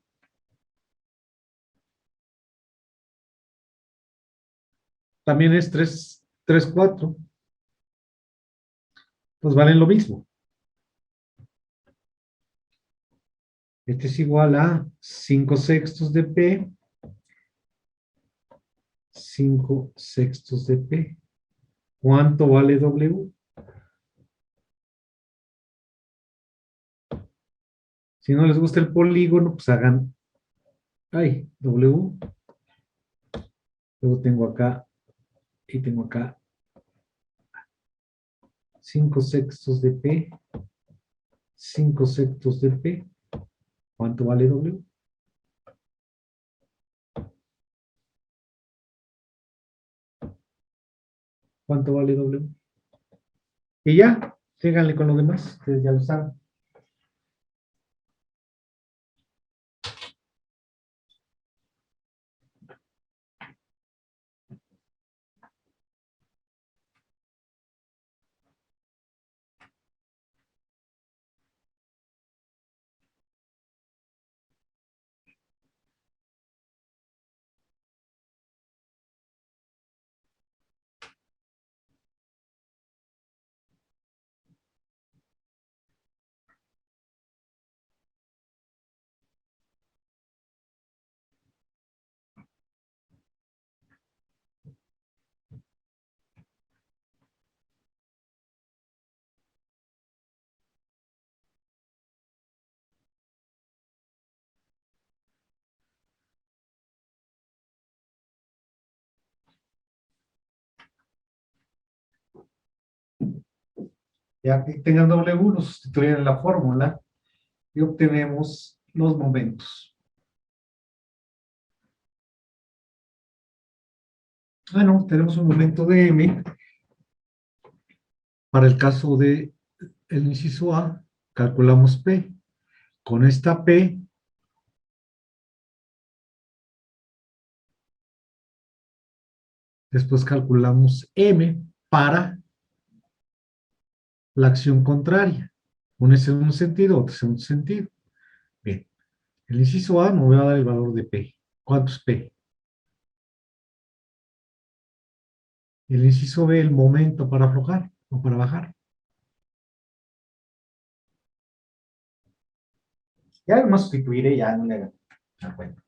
también es 3, 4. Pues valen lo mismo. Este es igual a 5/6 de P. 5/6 de P. ¿Cuánto vale W? Si no les gusta el polígono, pues hagan, W. Luego tengo acá, y tengo acá 5/6 de P. 5/6 de P. ¿Cuánto vale W? ¿Cuánto vale W? Y ya, síganle con lo demás, ustedes ya lo saben. Ya que tengan W, lo sustituyen en la fórmula y obtenemos los momentos. Bueno, tenemos un momento de M. Para el caso de el inciso A, calculamos P. Con esta P, después calculamos M para la acción contraria. Una es en un sentido, otra es en un sentido. Bien, el inciso A me voy a dar el valor de P. ¿Cuánto es P? El inciso B, el momento para aflojar o para bajar. Ya lo sustituiré, ya no le hagan cuenta.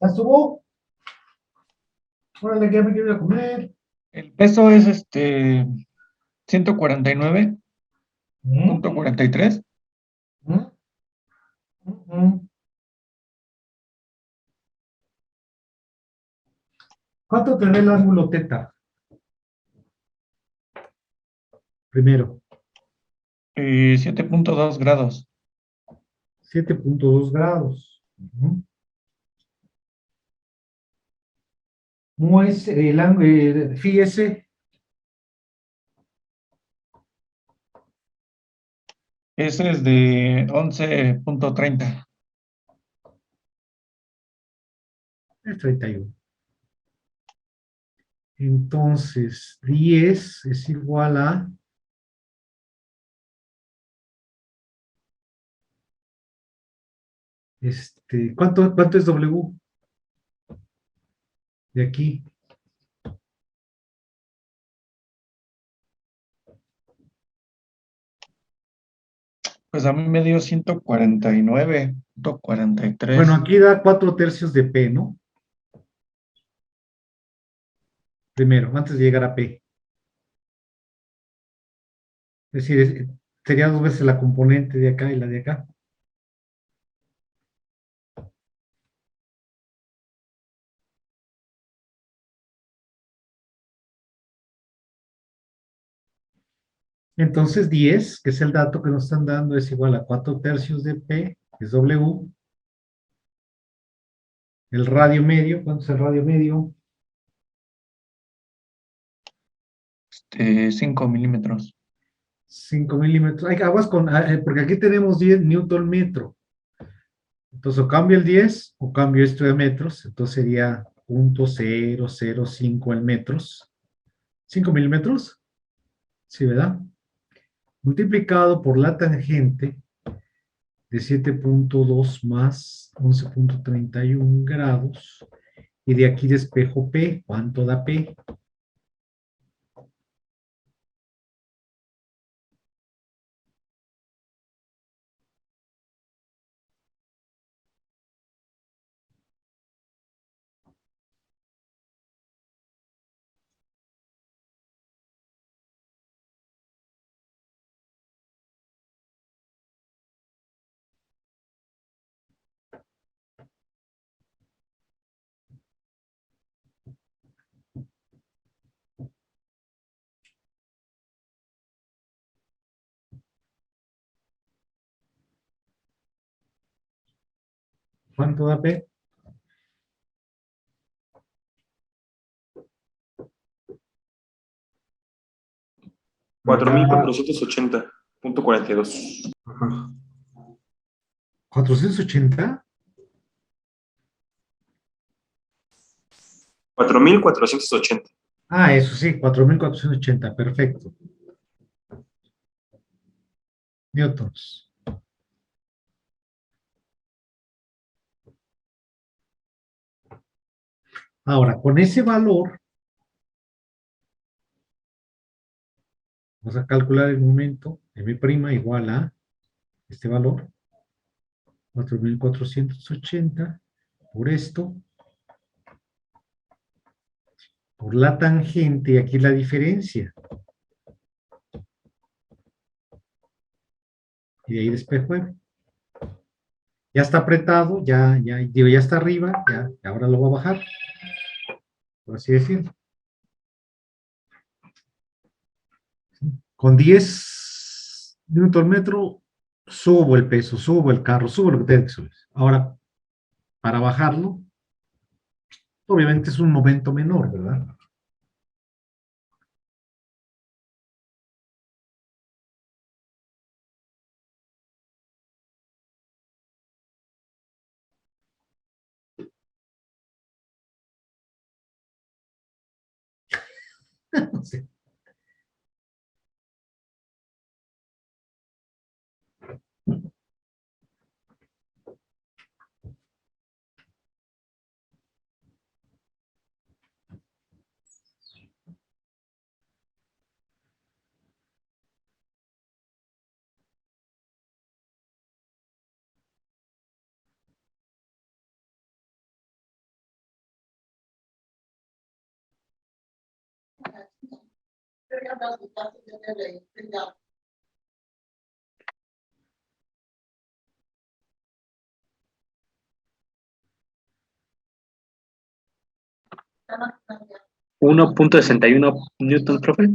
¿Ya estuvo? Órale, que me quiero ir a comer. El peso es 149.43. ¿Mm? ¿Mm? ¿Cuánto tendrá el ángulo teta? Primero, 7.2 grados. 7.2 grados. ¿Cómo es el ángulo? Fíjese, Ese es de 11.30. es 31. Entonces, 10 es igual a ¿cuánto es W de aquí? Pues a mí me dio 149.43. Bueno, aquí da 4/3 de P, ¿no? Primero, antes de llegar a P. Es decir, sería 2 veces la componente de acá y la de acá. Entonces 10, que es el dato que nos están dando, es igual a 4/3 de P, que es W. El radio medio, ¿cuánto es el radio medio? 5 milímetros. 5 milímetros. Hay aguas porque aquí tenemos 10 newton metro. Entonces, o cambio el 10 o cambio esto de metros. Entonces sería 0.005 en metros. 5 milímetros. Sí, ¿verdad? Multiplicado por la tangente de 7.2 más 11.31 grados. Y de aquí despejo P. ¿Cuánto da P? ¿Cuánto da P? Cuatro mil Da cuatrocientos ochenta punto 42. Ajá. 480. 4.480. Ah, eso sí, 4.480. Perfecto. Newtons. Ahora, con ese valor, vamos a calcular el momento M' igual a este valor, 4.480 por esto, por la tangente, y aquí la diferencia. Y de ahí despejo M. Ya está apretado, ya está arriba, ya, ahora lo voy a bajar, por así decirlo. Con 10 newton metro, subo el peso, subo el carro, subo lo que tenga que subir. Ahora, para bajarlo, obviamente es un momento menor, ¿verdad? No sé. Newton, profe.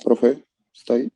Profe, ¿está ahí?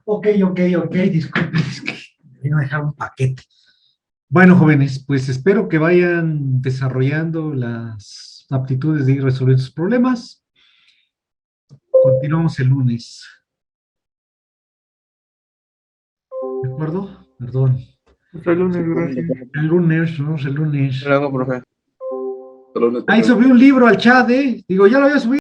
Ok, disculpen, es que me vino a dejar un paquete. Bueno, jóvenes, pues espero que vayan desarrollando las aptitudes de ir resolviendo sus problemas. Continuamos el lunes. ¿De acuerdo? Perdón. Hasta el lunes, gracias. El lunes, nos vemos el lunes. Hasta luego, profe. Talones Ahí pesados. subí un libro al chat, digo, ya lo había subido.